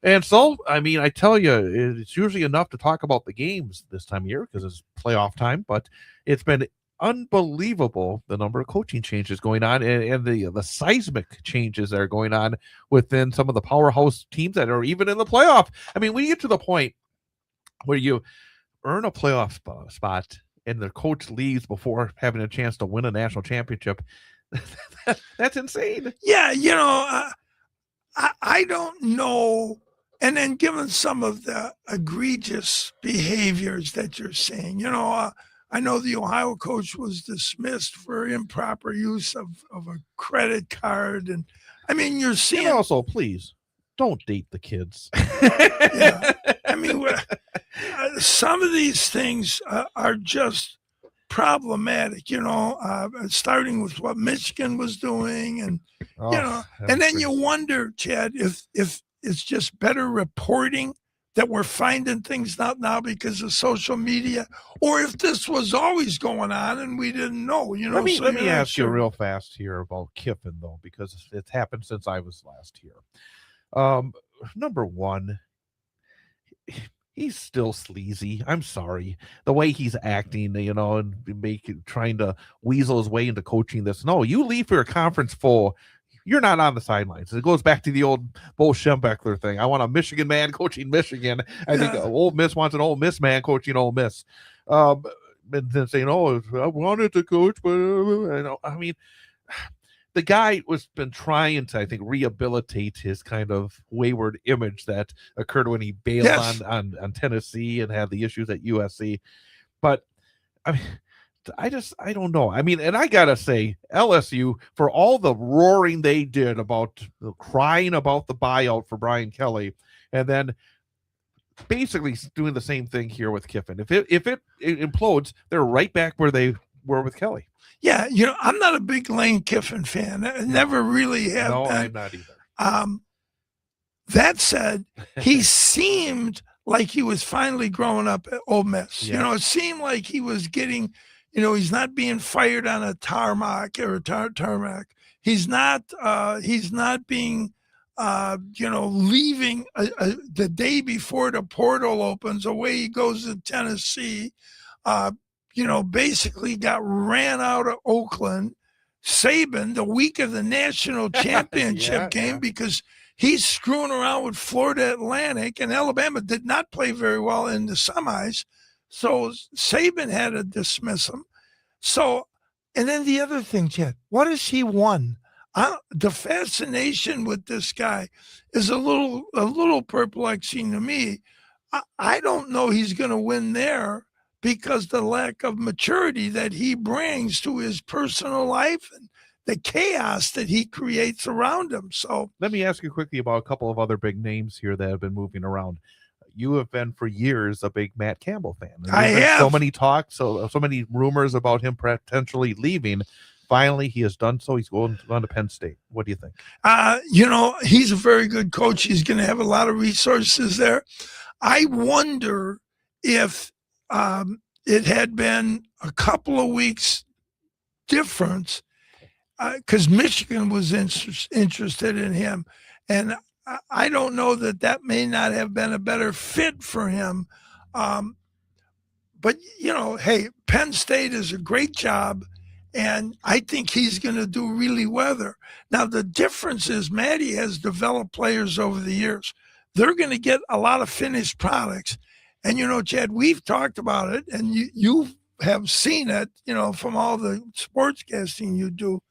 And so, I mean, I tell you, it's usually enough to talk about the games this time of year because it's playoff time, but it's been unbelievable the number of coaching changes going on and the seismic changes that are going on within some of the powerhouse teams that are even in the playoff. I mean, when you get to the point where you earn a playoff spot and the coach leaves before having a chance to win a national championship, that's insane. Yeah, I don't know. And then given some of the egregious behaviors that you're saying, I know the Ohio coach was dismissed for improper use of a credit card. And I mean, you're seeing. And also, please don't date the kids. Yeah. I mean, some of these things are just problematic, starting with what Michigan was doing. And, and then you wonder, Chad, if it's just better reporting that we're finding things out now because of social media, or if this was always going on and we didn't know, Let me ask you real fast here about Kiffin, though, because it's happened since I was last here. Number one, he's still sleazy. I'm sorry. The way he's acting, and trying to weasel his way into coaching this. No, you leave for a conference full. You're not on the sidelines. It goes back to the old Bo Schembechler thing. I want a Michigan man coaching Michigan. I think Ole Miss wants an Ole Miss man coaching Ole Miss. And then saying, "Oh, I wanted to coach," but I mean, the guy was been trying to, I think, rehabilitate his kind of wayward image that occurred when he bailed on Tennessee and had the issues at USC. But I mean, I don't know. I mean, and I gotta say, LSU, for all the roaring they did about crying about the buyout for Brian Kelly, and then basically doing the same thing here with Kiffin. If it implodes, they're right back where they were with Kelly. Yeah, I'm not a big Lane Kiffin fan. I never really have No, been. I'm not either. That said, he seemed like he was finally growing up at Ole Miss. Yeah. It seemed like he was getting, he's not being fired on a tarmac. He's not being, leaving the day before the portal opens. Away he goes to Tennessee. Basically got ran out of Oakland. Saban the week of the national championship game because he's screwing around with Florida Atlantic, and Alabama did not play very well in the semis. So Saban had to dismiss him. So, and then the other thing, Chad, what has he won? The fascination with this guy is a little perplexing to me. I don't know he's going to win there because the lack of maturity that he brings to his personal life and the chaos that he creates around him. So let me ask you quickly about a couple of other big names here that have been moving around. you have been for years a big Matt Campbell fan. And I there's been have. so many talks, so many rumors about him potentially leaving. Finally, he has done so. He's going to Penn State. What do you think? He's a very good coach. He's going to have a lot of resources there. I wonder if it had been a couple of weeks difference, because Michigan was interested in him. And I don't know that may not have been a better fit for him. But, hey, Penn State is a great job. And I think he's going to do really well there. Now, the difference is Matty has developed players over the years. They're going to get a lot of finished products. And, Chad, we've talked about it, and you have seen it, from all the sportscasting you do.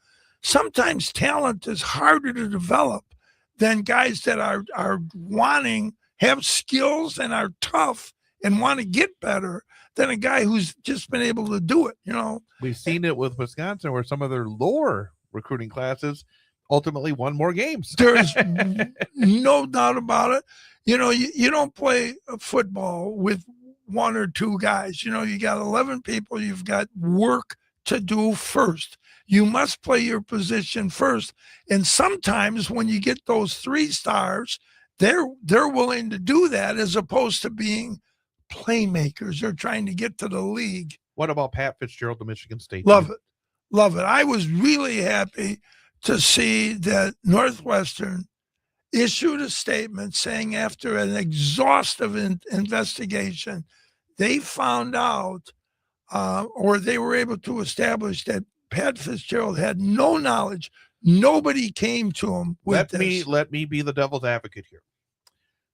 Sometimes talent is harder to develop than guys that are have skills and are tough and want to get better than a guy who's just been able to do it, We've seen it with Wisconsin, where some of their lower recruiting classes ultimately won more games. There's no doubt about it. You don't play football with one or two guys. You got 11 people. You've got work to do first. You must play your position first. And sometimes when you get those 3 stars, they're willing to do that as opposed to being playmakers. They're trying to get to the league. What about Pat Fitzgerald to Michigan State? Love it. I was really happy to see that Northwestern issued a statement saying after an exhaustive investigation, they found out or they were able to establish that Pat Fitzgerald had no knowledge. Nobody came to him with this. Let me be the devil's advocate here.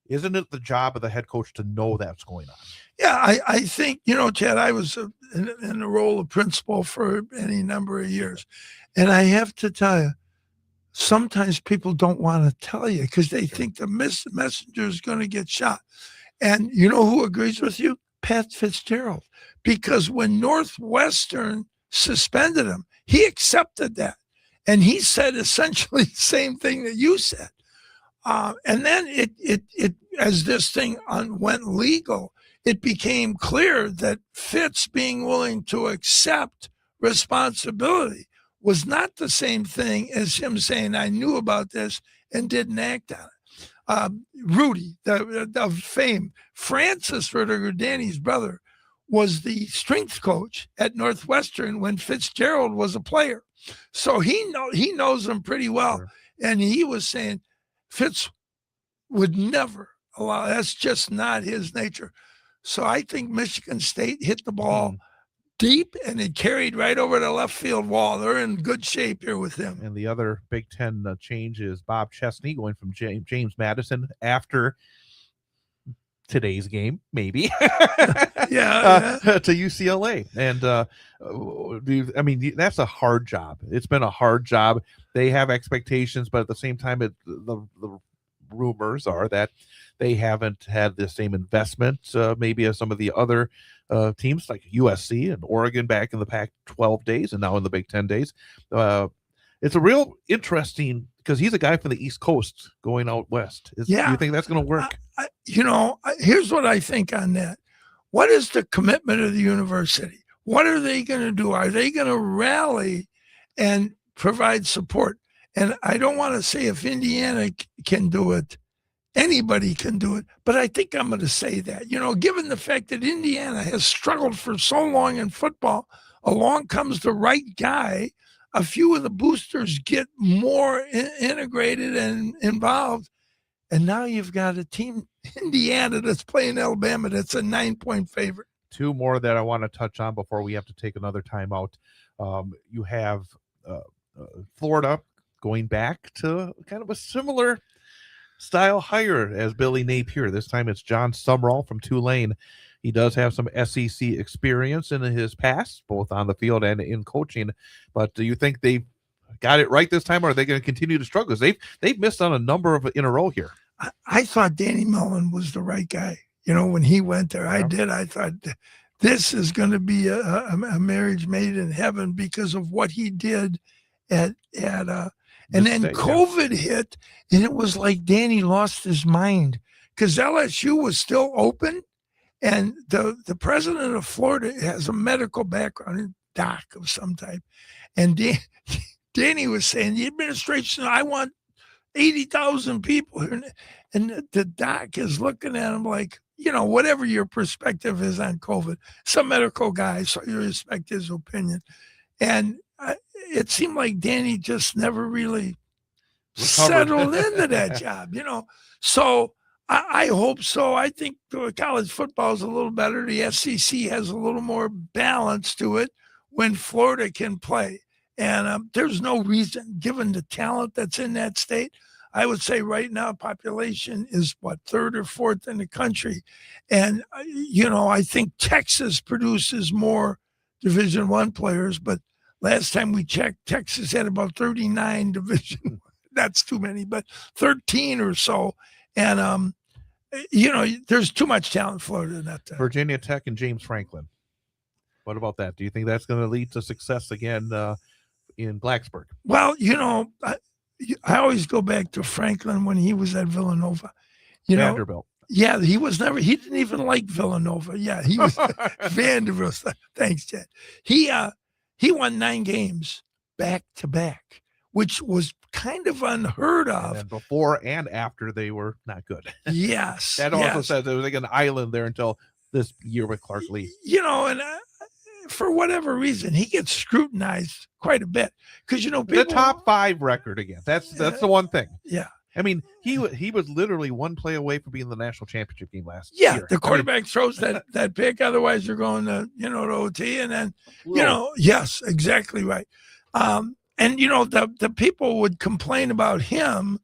Isn't it the job of the head coach to know that's going on? Yeah, I think, Chad, I was in the role of principal for any number of years. And I have to tell you, sometimes people don't want to tell you because they think the messenger is going to get shot. And you know who agrees with you? Pat Fitzgerald. Because when Northwestern suspended him, he accepted that. And he said essentially the same thing that you said. And then it as this thing went legal, it became clear that Fitz being willing to accept responsibility was not the same thing as him saying, I knew about this and didn't act on it. Rudy, of fame, Francis Rudiger, Danny's brother, was the strength coach at Northwestern when Fitzgerald was a player. So he knows him pretty well. Sure. And he was saying Fitz would never allow, that's just not his nature. So I think Michigan State hit the ball deep and it carried right over the left field wall. They're in good shape here with him. And the other Big Ten change is Bob Chesney going from James Madison after today's game, maybe, to UCLA. And that's a hard job. It's been a hard job. They have expectations, but at the same time, the rumors are that they haven't had the same investment maybe as some of the other teams like USC and Oregon back in the Pac-12 days and now in the Big Ten days. It's a real interesting because he's a guy from the East Coast going out west. Do you think that's going to work? Here's what I think on that. What is the commitment of the university? What are they going to do? Are they going to rally and provide support? And I don't want to say if Indiana can do it, anybody can do it, but I think I'm going to say that, given the fact that Indiana has struggled for so long in football, along comes the right guy. A few of the boosters get more integrated and involved. And now you've got a team, Indiana, that's playing Alabama. That's a 9-point favorite. 2 more that I want to touch on before we have to take another timeout. You have Florida going back to kind of a similar style hire as Billy Napier. This time it's John Sumrall from Tulane. He does have some SEC experience in his past, both on the field and in coaching. But do you think they've got it right this time, or are they going to continue to struggle? They've missed on a number of in a row here. I thought Danny Mullen was the right guy. When he went there, I thought this is going to be a marriage made in heaven because of what he did and then COVID hit, and it was like Danny lost his mind because LSU was still open, and the president of Florida has a medical background, doc of some type, and Danny was saying the administration, I want 80,000 people here, and the doc is looking at him like, whatever your perspective is on COVID, some medical guy, so you respect his opinion, and it seemed like Danny just never really settled into that job, So I hope so. I think college football is a little better. The SEC has a little more balance to it when Florida can play. And there's no reason, given the talent that's in that state, I would say right now population is third or fourth in the country. And, I think Texas produces more Division I players, but last time we checked, Texas had about 39 Division. That's too many, but 13 or so. And, there's too much talent in Florida in that time. Virginia Tech and James Franklin. What about that? Do you think that's going to lead to success again in Blacksburg? Well, I always go back to Franklin when he was at Villanova. Vanderbilt. Yeah, he didn't even like Villanova. Yeah, he was Vanderbilt. Thanks, Chad. He won 9 games back to back, which was kind of unheard of. And before and after they were not good. Yes. That also says there was like an island there until this year with Clark Lee. And for whatever reason, he gets scrutinized quite a bit because people, the top 5 record again. That's the one thing. Yeah. I mean, he was literally one play away from being the national championship game last year. Yeah, the quarterback throws that pick. Otherwise, you're going to to OT, and then yes, exactly right. And the people would complain about him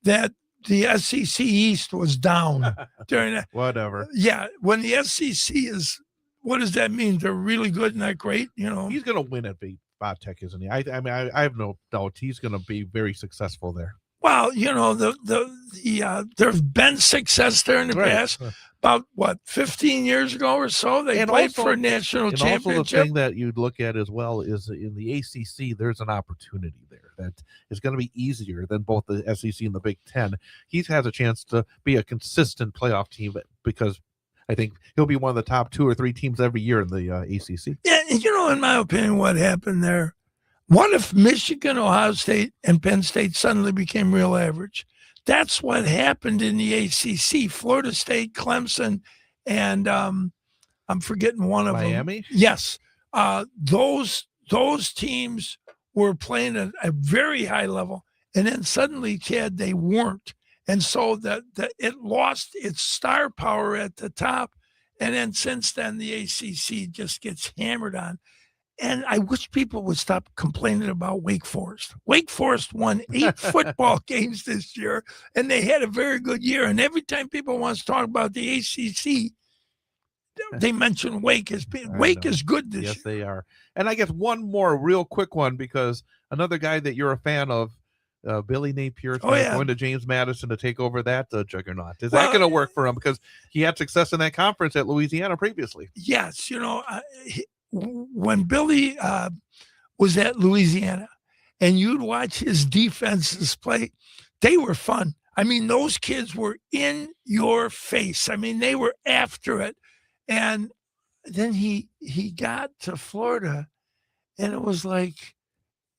that the SEC East was down during that. Whatever. Yeah, when the SEC is, what does that mean? They're really good, not great. He's going to win at Tech, isn't he? I mean, I have no doubt he's going to be very successful there. Well, there's been success there in the past. About 15 years ago or so, they played for a national championship. Also, the thing that you'd look at as well is in the ACC, there's an opportunity there that is going to be easier than both the SEC and the Big Ten. He has a chance to be a consistent playoff team because I think he'll be one of the top 2 or 3 teams every year in the ACC. Yeah, in my opinion, what happened there? What if Michigan, Ohio State, and Penn State suddenly became real average? That's what happened in the ACC. Florida State, Clemson, and I'm forgetting one of them. Miami? Yes. Those teams were playing at a very high level, and then suddenly, Chad, they weren't. And so it lost its star power at the top. And then since then, the ACC just gets hammered on. And I wish people would stop complaining about Wake Forest. Wake Forest won 8 football games this year, and they had a very good year. And every time people want to talk about the ACC, they mention Wake as being Wake is good this year. Yes, they are. And I guess one more real quick one, because another guy that you're a fan of, Billy Napier, going to James Madison to take over that juggernaut. Is that going to work for him? Because he had success in that conference at Louisiana previously. Yes, when Billy was at Louisiana and you'd watch his defenses play, they were fun. I mean, those kids were in your face. I mean, they were after it. And then he got to Florida, and it was like,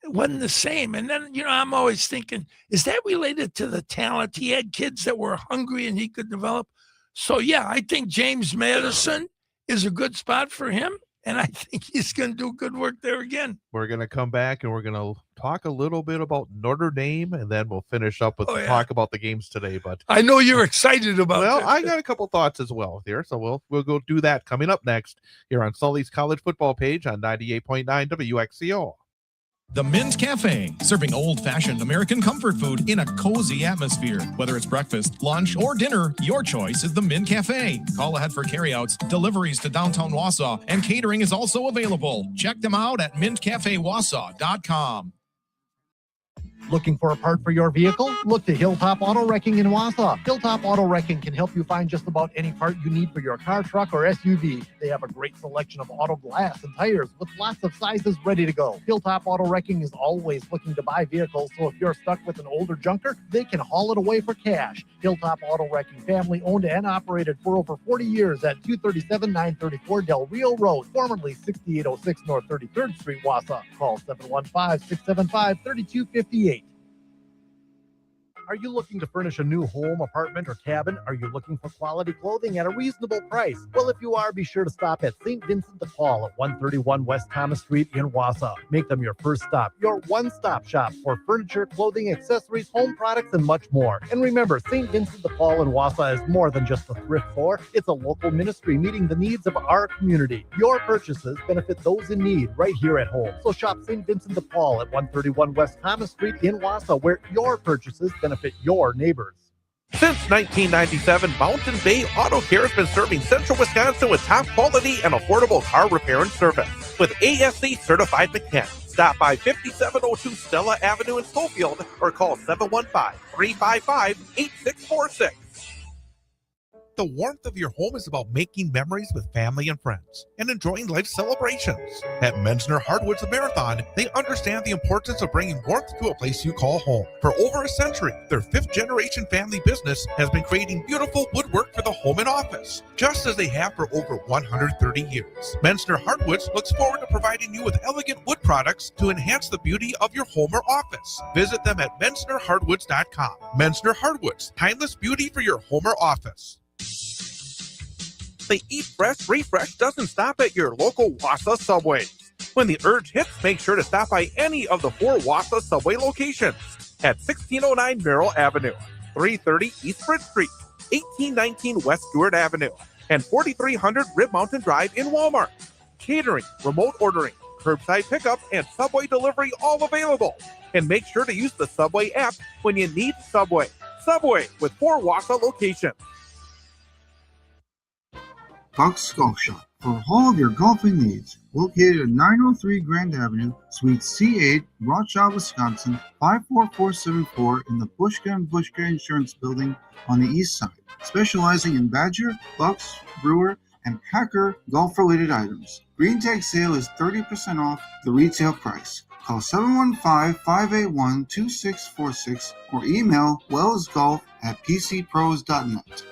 it wasn't the same. And then, I'm always thinking, is that related to the talent? He had kids that were hungry and he could develop. So, yeah, I think James Madison is a good spot for him. And I think he's going to do good work there again. We're going to come back and we're going to talk a little bit about Notre Dame, and then we'll finish up with talk about the games today. But I know you're excited about Well, that. I got a couple thoughts as well here. So we'll go do that coming up next here on Sully's College Football Page on 98.9 WXCO. The Mint Cafe, serving old-fashioned American comfort food in a cozy atmosphere. Whether it's breakfast, lunch, or dinner, your choice is the Mint Cafe. Call ahead for carryouts, deliveries to downtown Wausau, and catering is also available. Check them out at mintcafewausau.com. Looking for a part for your vehicle? Look to Hilltop Auto Wrecking in Wausau. Hilltop Auto Wrecking can help you find just about any part you need for your car, truck, or SUV. They have a great selection of auto glass and tires with lots of sizes ready to go. Hilltop Auto Wrecking is always looking to buy vehicles, so if you're stuck with an older junker, they can haul it away for cash. Hilltop Auto Wrecking, family owned and operated for over 40 years at 237-934 Del Rio Road, formerly 6806 North 33rd Street, Wausau. Call 715-675-3258. Are you looking to furnish a new home, apartment, or cabin? Are you looking for quality clothing at a reasonable price? Well, if you are, be sure to stop at St. Vincent de Paul at 131 West Thomas Street in Wausau. Make them your first stop, your one-stop shop for furniture, clothing, accessories, home products, and much more. And remember, St. Vincent de Paul in Wausau is more than just a thrift store. It's a local ministry meeting the needs of our community. Your purchases benefit those in need right here at home. So shop St. Vincent de Paul at 131 West Thomas Street in Wausau, where your purchases benefit your neighbors. Since 1997, Mountain Bay Auto Care has been serving Central Wisconsin with top quality and affordable car repair and service. With ASC certified mechanics. Stop by 5702 Stella Avenue in Schofield or call 715-355-8646. The warmth of your home is about making memories with family and friends and enjoying life celebrations. At Menzner Hardwoods Marathon, they understand the importance of bringing warmth to a place you call home. For over a century, their fifth-generation family business has been creating beautiful woodwork for the home and office, just as they have for over 130 years. Menzner Hardwoods looks forward to providing you with elegant wood products to enhance the beauty of your home or office. Visit them at MenznerHardwoods.com. Menzner Hardwoods, timeless beauty for your home or office. The Eat Fresh Refresh doesn't stop at your local Wausau Subways. When the urge hits, make sure to stop by any of the 4 Wausau Subway locations at 1609 Merrill Avenue, 330 East Bridge Street, 1819 West Stewart Avenue, and 4300 Rib Mountain Drive in Walmart. Catering, remote ordering, curbside pickup, and Subway delivery all available. And make sure to use the Subway app when you need Subway. Subway with 4 Wausau locations. Buck's Golf Shop for all of your golfing needs. Located at 903 Grand Avenue, Suite C8, Rothschild, Wisconsin, 54474 in the Bushka & Bushka Insurance Building on the east side. Specializing in Badger, Bucks, Brewer, and Packer golf-related items. Green Tag sale is 30% off the retail price. Call 715-581-2646 or email wellsgolf@pcpros.net.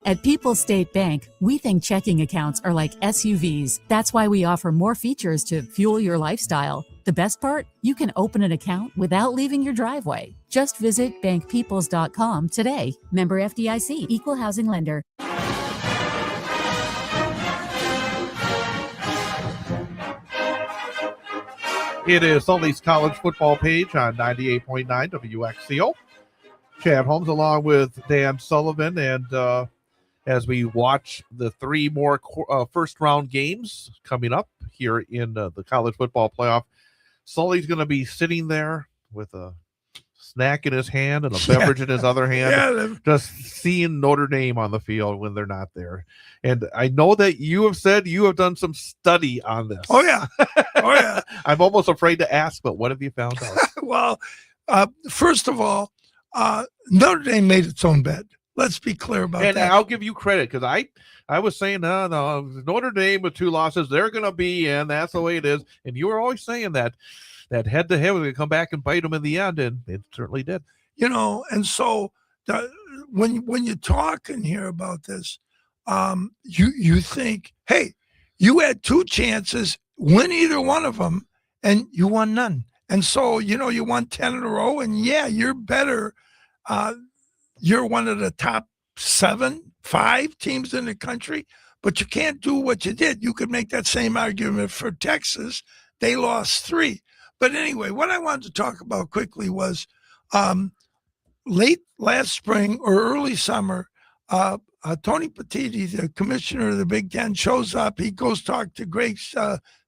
At People's State Bank, we think checking accounts are like SUVs. That's why we offer more features to fuel your lifestyle. The best part? You can open an account without leaving your driveway. Just visit bankpeoples.com today. Member FDIC, Equal Housing Lender. It is Sully's college football page on 98.9 WXCO. Chad Holmes along with Dan Sullivan, and as we watch the 3 more first-round games coming up here in the college football playoff, Sully's going to be sitting there with a snack in his hand and a beverage in his other hand, just seeing Notre Dame on the field when they're not there. And I know that you have said you have done some study on this. Oh, yeah. Oh, yeah. I'm almost afraid to ask, but what have you found out? Well, first of all, Notre Dame made its own bed. Let's be clear about that. And I'll give you credit because I was saying, no, Notre Dame with 2 losses, they're going to be in. That's the way it is. And you were always saying that head-to-head was going to come back and bite them in the end, and it certainly did. You know, and so when you talk and hear about this, you think, hey, you had 2 chances, win either one of them, and you won none. And so, you won 10 in a row, and yeah, you're better. You're one of the top 5 teams in the country, but you can't do what you did. You could make that same argument for Texas. They lost 3. But anyway, what I wanted to talk about quickly was late last spring or early summer, Tony Petitti, the commissioner of the Big Ten, shows up. He goes talk to Greg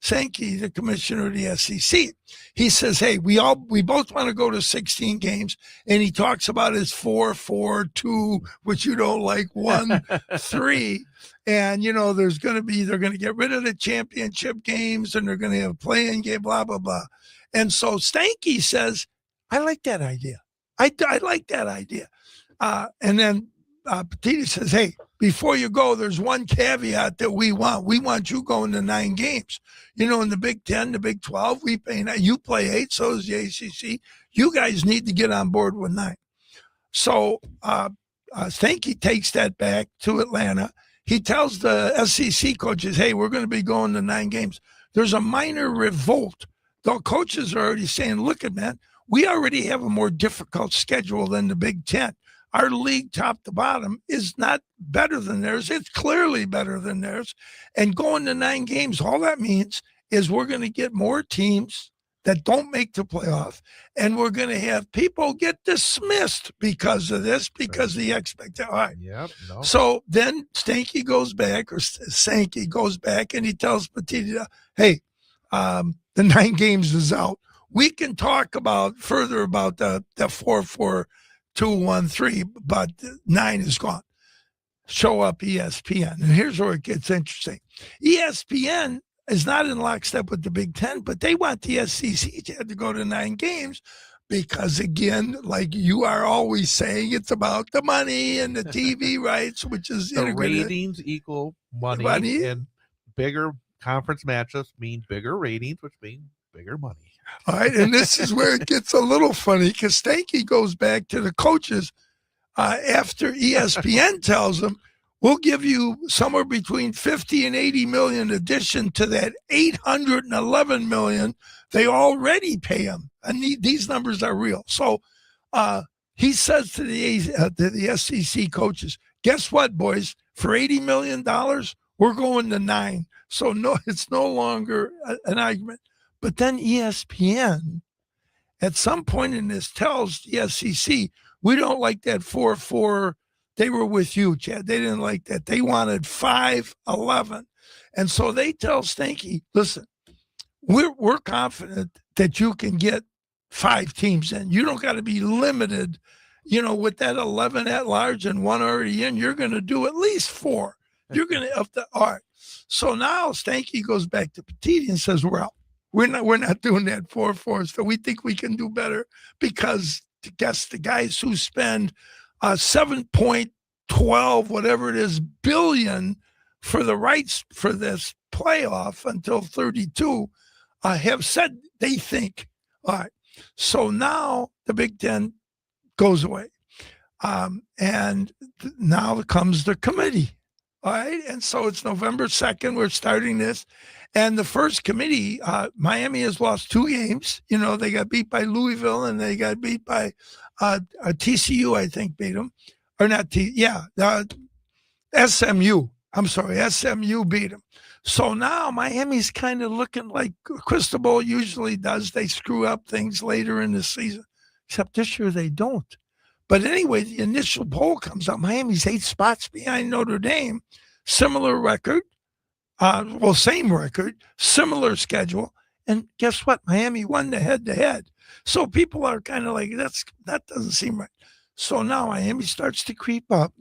Sankey, the commissioner of the SEC. He says, hey, we both want to go to 16 games. And he talks about his 4-4-2, which you don't like, 1-3. And, they're going to get rid of the championship games and they're going to have a play-in game, blah, blah, blah. And so Stanky says, I like that idea. I like that idea. And then Petiti says, hey, before you go, there's one caveat that we want. We want you going to 9 games. You know, in the Big 10, the Big 12, we pay 9. You play 8, so does the ACC. You guys need to get on board with 9. So Stanky takes that back to Atlanta. He tells the SEC coaches, hey, we're going to be going to 9 games. There's a minor revolt. The coaches are already saying, look at man, we already have a more difficult schedule than the Big 10. Our league, top to bottom, is not better than theirs. It's clearly better than theirs. And going to 9 games, all that means is we're going to get more teams that don't make the playoff, and we're going to have people get dismissed because of this, because of the expectation. All right. Yep. No. So then Stanky goes back, or Sankey goes back, and he tells Petiti, hey, the 9 games is out. We can talk further about the 4-4-2-1-3, but 9 is gone. Show up ESPN. And here's where it gets interesting. ESPN is not in lockstep with the Big 10, but they want the SEC to go to 9 games because, again, like you are always saying, it's about the money and the TV rights, which is the integrated. ratings equal money, and bigger conference matchups mean bigger ratings, which mean bigger money. All right, and this is where it gets a little funny because Stanky goes back to the coaches after ESPN tells them, we'll give you somewhere between 50 and 80 million addition to that 811 million they already pay them. And these numbers are real. So he says to the SEC coaches, guess what, boys? For $80 million, we're going to 9. So no, it's no longer an argument. But then ESPN, at some point in this, tells the SEC, we don't like that 4-4. They were with you, Chad. They didn't like that. They wanted 5-11. And so they tell Stanky, listen, we're confident that you can get 5 teams in. You don't got to be limited, with that 11 at large and 1 already in. You're going to do at least 4. You're going to up the art. So now Stanky goes back to Petiti and says, we're out. We're not doing that 4-4. So we think we can do better because guess the guys who spend 7.12, whatever it is, billion for the rights for this playoff until 32 have said they think. All right. So now the Big Ten goes away. And now comes the committee. All right. And so it's November 2nd. We're starting this. And the first committee, Miami has lost 2 games. They got beat by Louisville and they got beat by TCU, I think, beat them. Or not SMU. I'm sorry, SMU beat them. So now Miami's kind of looking like Cristobal usually does. They screw up things later in the season, except this year they don't. But anyway, the initial poll comes out. Miami's 8 spots behind Notre Dame. Similar record. Same record, similar schedule. And guess what? Miami won the head-to-head. So people are kind of like, that doesn't seem right. So now Miami starts to creep up.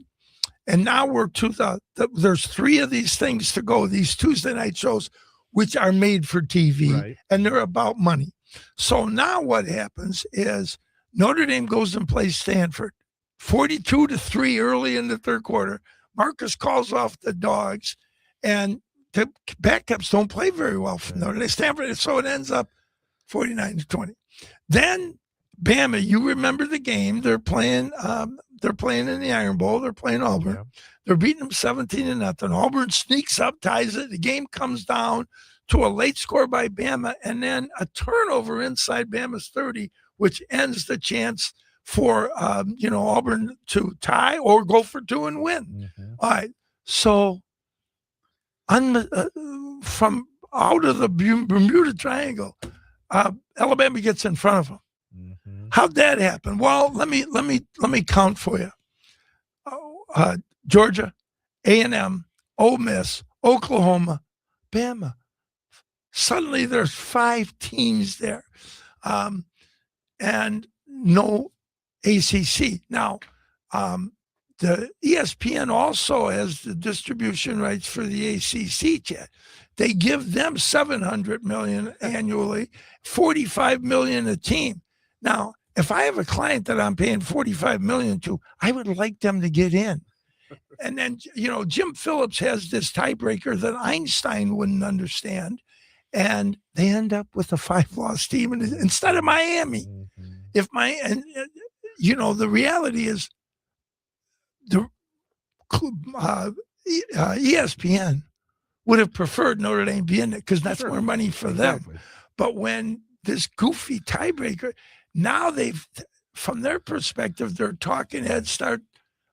And now we're to there's 3 of these things to go, these Tuesday night shows, which are made for TV, right, and they're about money. So now what happens is Notre Dame goes and plays Stanford, 42-3 early in the third quarter. Marcus calls off the dogs, and the backups don't play very well for Notre Dame. Stanford, so it ends up 49-20. Then Bama, you remember the game? They're playing in the Iron Bowl. They're playing Auburn. Yeah. They're beating them 17-0. Auburn sneaks up, ties it. The game comes down to a late score by Bama, and then a turnover inside Bama's 30, which ends the chance for Auburn to tie or go for 2 and win. Mm-hmm. All right, so from out of the Bermuda Triangle, Alabama gets in front of them. Mm-hmm. How'd that happen? Well, let me count for you. Georgia, A&M, Ole Miss, Oklahoma, Bama. Suddenly there's 5 teams there, and no ACC. Now, the ESPN also has the distribution rights for the ACC, Chad. They give them $700 million annually, $45 million a team. Now, if I have a client that I'm paying $45 million to, I would like them to get in. And then, Jim Phillips has this tiebreaker that Einstein wouldn't understand. And they end up with a 5-loss team instead of Miami. The reality is the ESPN would have preferred Notre Dame be in it because that's more money for them. But when this goofy tiebreaker, now from their perspective, their talking heads start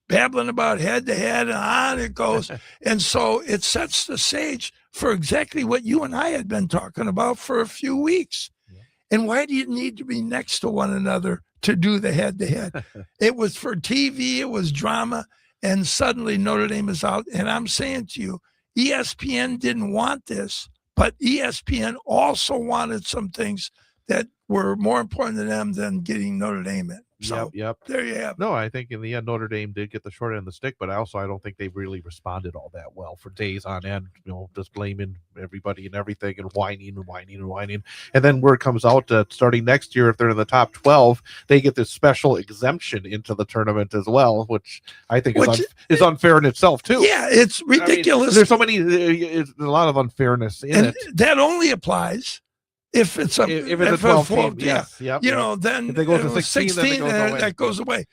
babbling about head-to-head, and on it goes. And so it sets the stage for exactly what you and I had been talking about for a few weeks. Yeah. And why do you need to be next to one another to do the head-to-head? It was for TV, it was drama, and suddenly Notre Dame is out. And I'm saying to you, ESPN didn't want this, but ESPN also wanted some things that were more important to them than getting Notre Dame in. So yep. There you have it. No, I think in the end, Notre Dame did get the short end of the stick, but I don't think they really responded all that well for days on end, just blaming everybody and everything and whining. And then word comes out that starting next year, if they're in the top 12, they get this special exemption into the tournament as well, which I think is unfair in itself too. Yeah, it's ridiculous. There's so many, there's a lot of unfairness in it. That only applies if it's a 12 team, yes, yep, then if they go to 16 that goes away.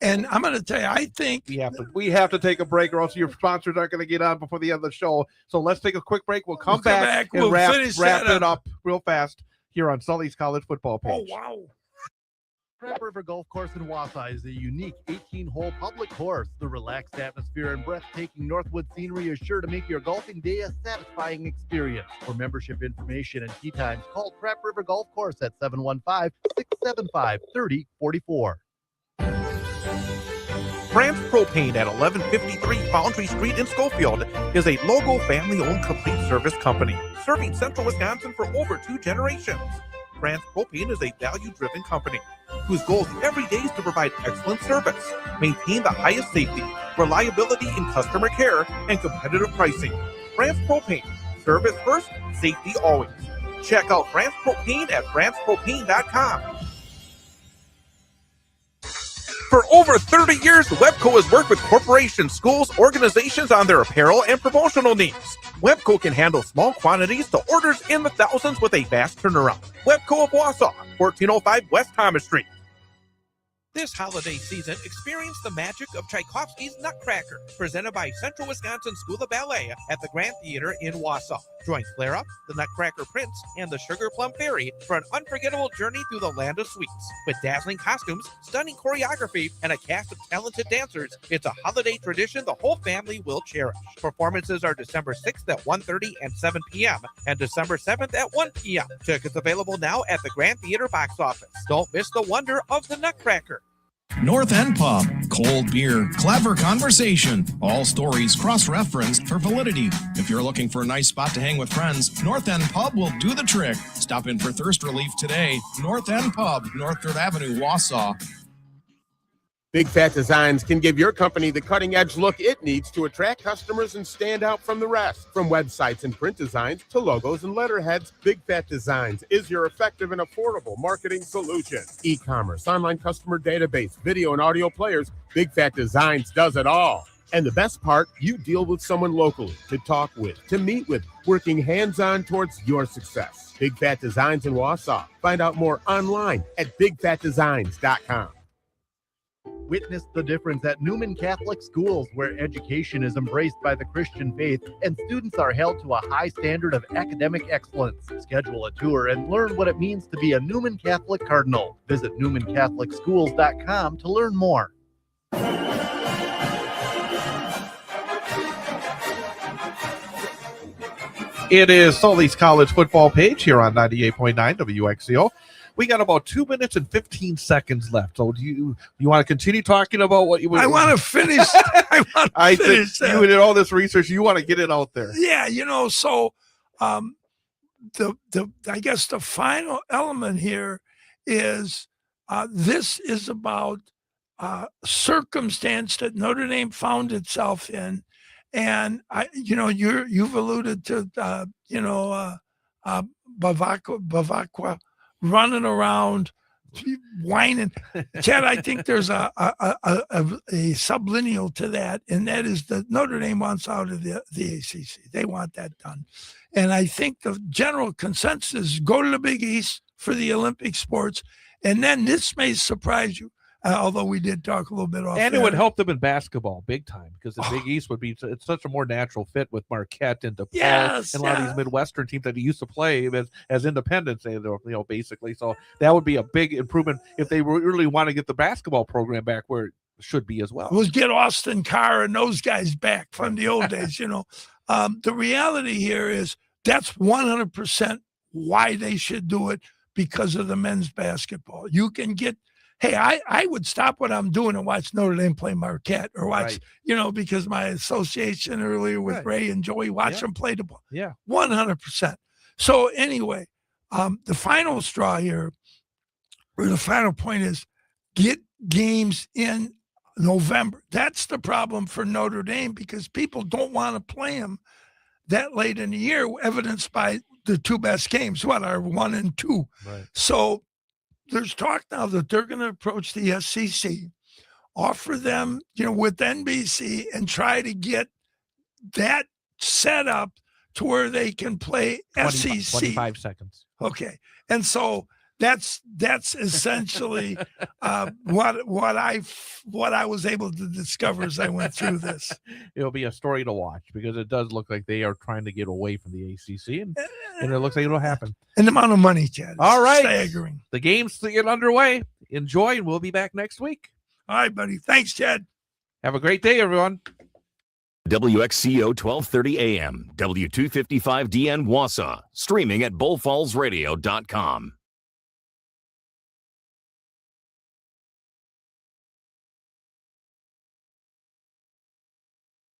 And I'm going to tell you, I think we have to take a break, or else your sponsors aren't going to get on before the end of the show. So let's take a quick break. We'll come back and we'll wrap it up real fast here on Sully's College Football Page. Oh, wow. Crab River Golf Course in Wausau is a unique 18-hole public course. The relaxed atmosphere and breathtaking Northwood scenery is sure to make your golfing day a satisfying experience. For membership information and tee times, call Crab River Golf Course at 715-675-3044. France Propane at 1153 Foundry Street in Schofield is a local family-owned complete service company serving central Wisconsin for over 2 generations. France Propane is a value-driven company whose goal every day is to provide excellent service, maintain the highest safety, reliability in customer care, and competitive pricing. France Propane, service first, safety always. Check out France Propane at francepropane.com. For over 30 years, Webco has worked with corporations, schools, organizations on their apparel and promotional needs. Webco can handle small quantities to orders in the thousands with a fast turnaround. Webco of Wausau, 1405 West Thomas Street. This holiday season, experience the magic of Tchaikovsky's Nutcracker, presented by Central Wisconsin School of Ballet at the Grand Theater in Wausau. Join Flare-Up, the Nutcracker Prince, and the Sugar Plum Fairy for an unforgettable journey through the land of sweets. With dazzling costumes, stunning choreography, and a cast of talented dancers, it's a holiday tradition the whole family will cherish. Performances are December 6th at 1:30 and 7 p.m. and December 7th at 1 p.m. Tickets available now at the Grand Theater box office. Don't miss the wonder of the Nutcracker. North End Pub. Cold beer, clever conversation. All stories cross-referenced for validity. If you're looking for a nice spot to hang with friends, North End Pub will do the trick. Stop in for thirst relief today. North End Pub, North 3rd Avenue, Wausau. Big Fat Designs can give your company the cutting-edge look it needs to attract customers and stand out from the rest. From websites and print designs to logos and letterheads, Big Fat Designs is your effective and affordable marketing solution. E-commerce, online customer database, video and audio players, Big Fat Designs does it all. And the best part, you deal with someone locally to talk with, to meet with, working hands-on towards your success. Big Fat Designs in Wausau. Find out more online at bigfatdesigns.com. Witness the difference at Newman Catholic Schools, where education is embraced by the Christian faith and students are held to a high standard of academic excellence. Schedule a tour and learn what it means to be a Newman Catholic Cardinal. Visit newmancatholicschools.com to learn more. It is Sully's College Football Page here on 98.9 WXCO. We got about 2 minutes and 15 seconds left. So do you want to continue talking about what you? I want to finish. I think you did all this research. You want to get it out there. Yeah, so I guess the final element here is this is about circumstance that Notre Dame found itself in, and you've alluded to Bavacqua running around whining. Chad, I think there's a sublineal to that, and that is that Notre Dame wants out of the ACC. They want that done. And I think the general consensus is go to the Big East for the Olympic sports. And then this may surprise you, although we did talk a little bit off. And there. it would help them in basketball big time because the Big East would be it's such a more natural fit with Marquette and DePaul and a lot of these Midwestern teams that used to play as independents, basically. So that would be a big improvement if they really want to get the basketball program back where it should be as well. We'll get Austin Carr and those guys back from the old days, The reality here is that's 100% why they should do it, because of the men's basketball. You can get, hey, I would stop what I'm doing and watch Notre Dame play Marquette or watch, because my association earlier with Ray and Joey, watch them play the ball. Yeah. 100%. So anyway, the final straw here, or the final point is get games in November. That's the problem for Notre Dame because people don't want to play them that late in the year, evidenced by the two best games, are 1 and 2. Right. So there's talk now that they're going to approach the SEC, offer them, with NBC and try to get that set up to where they can play 25, SEC. 25 seconds. Okay. And so that's essentially what I was able to discover as I went through this. It'll be a story to watch because it does look like they are trying to get away from the ACC, and it looks like it'll happen. And the amount of money, Chad. All right, staggering. The games to get underway. Enjoy, and we'll be back next week. All right, buddy. Thanks, Chad. Have a great day, everyone. WXCO 1230 AM, W255DN Wausau, streaming at bullfallsradio.com.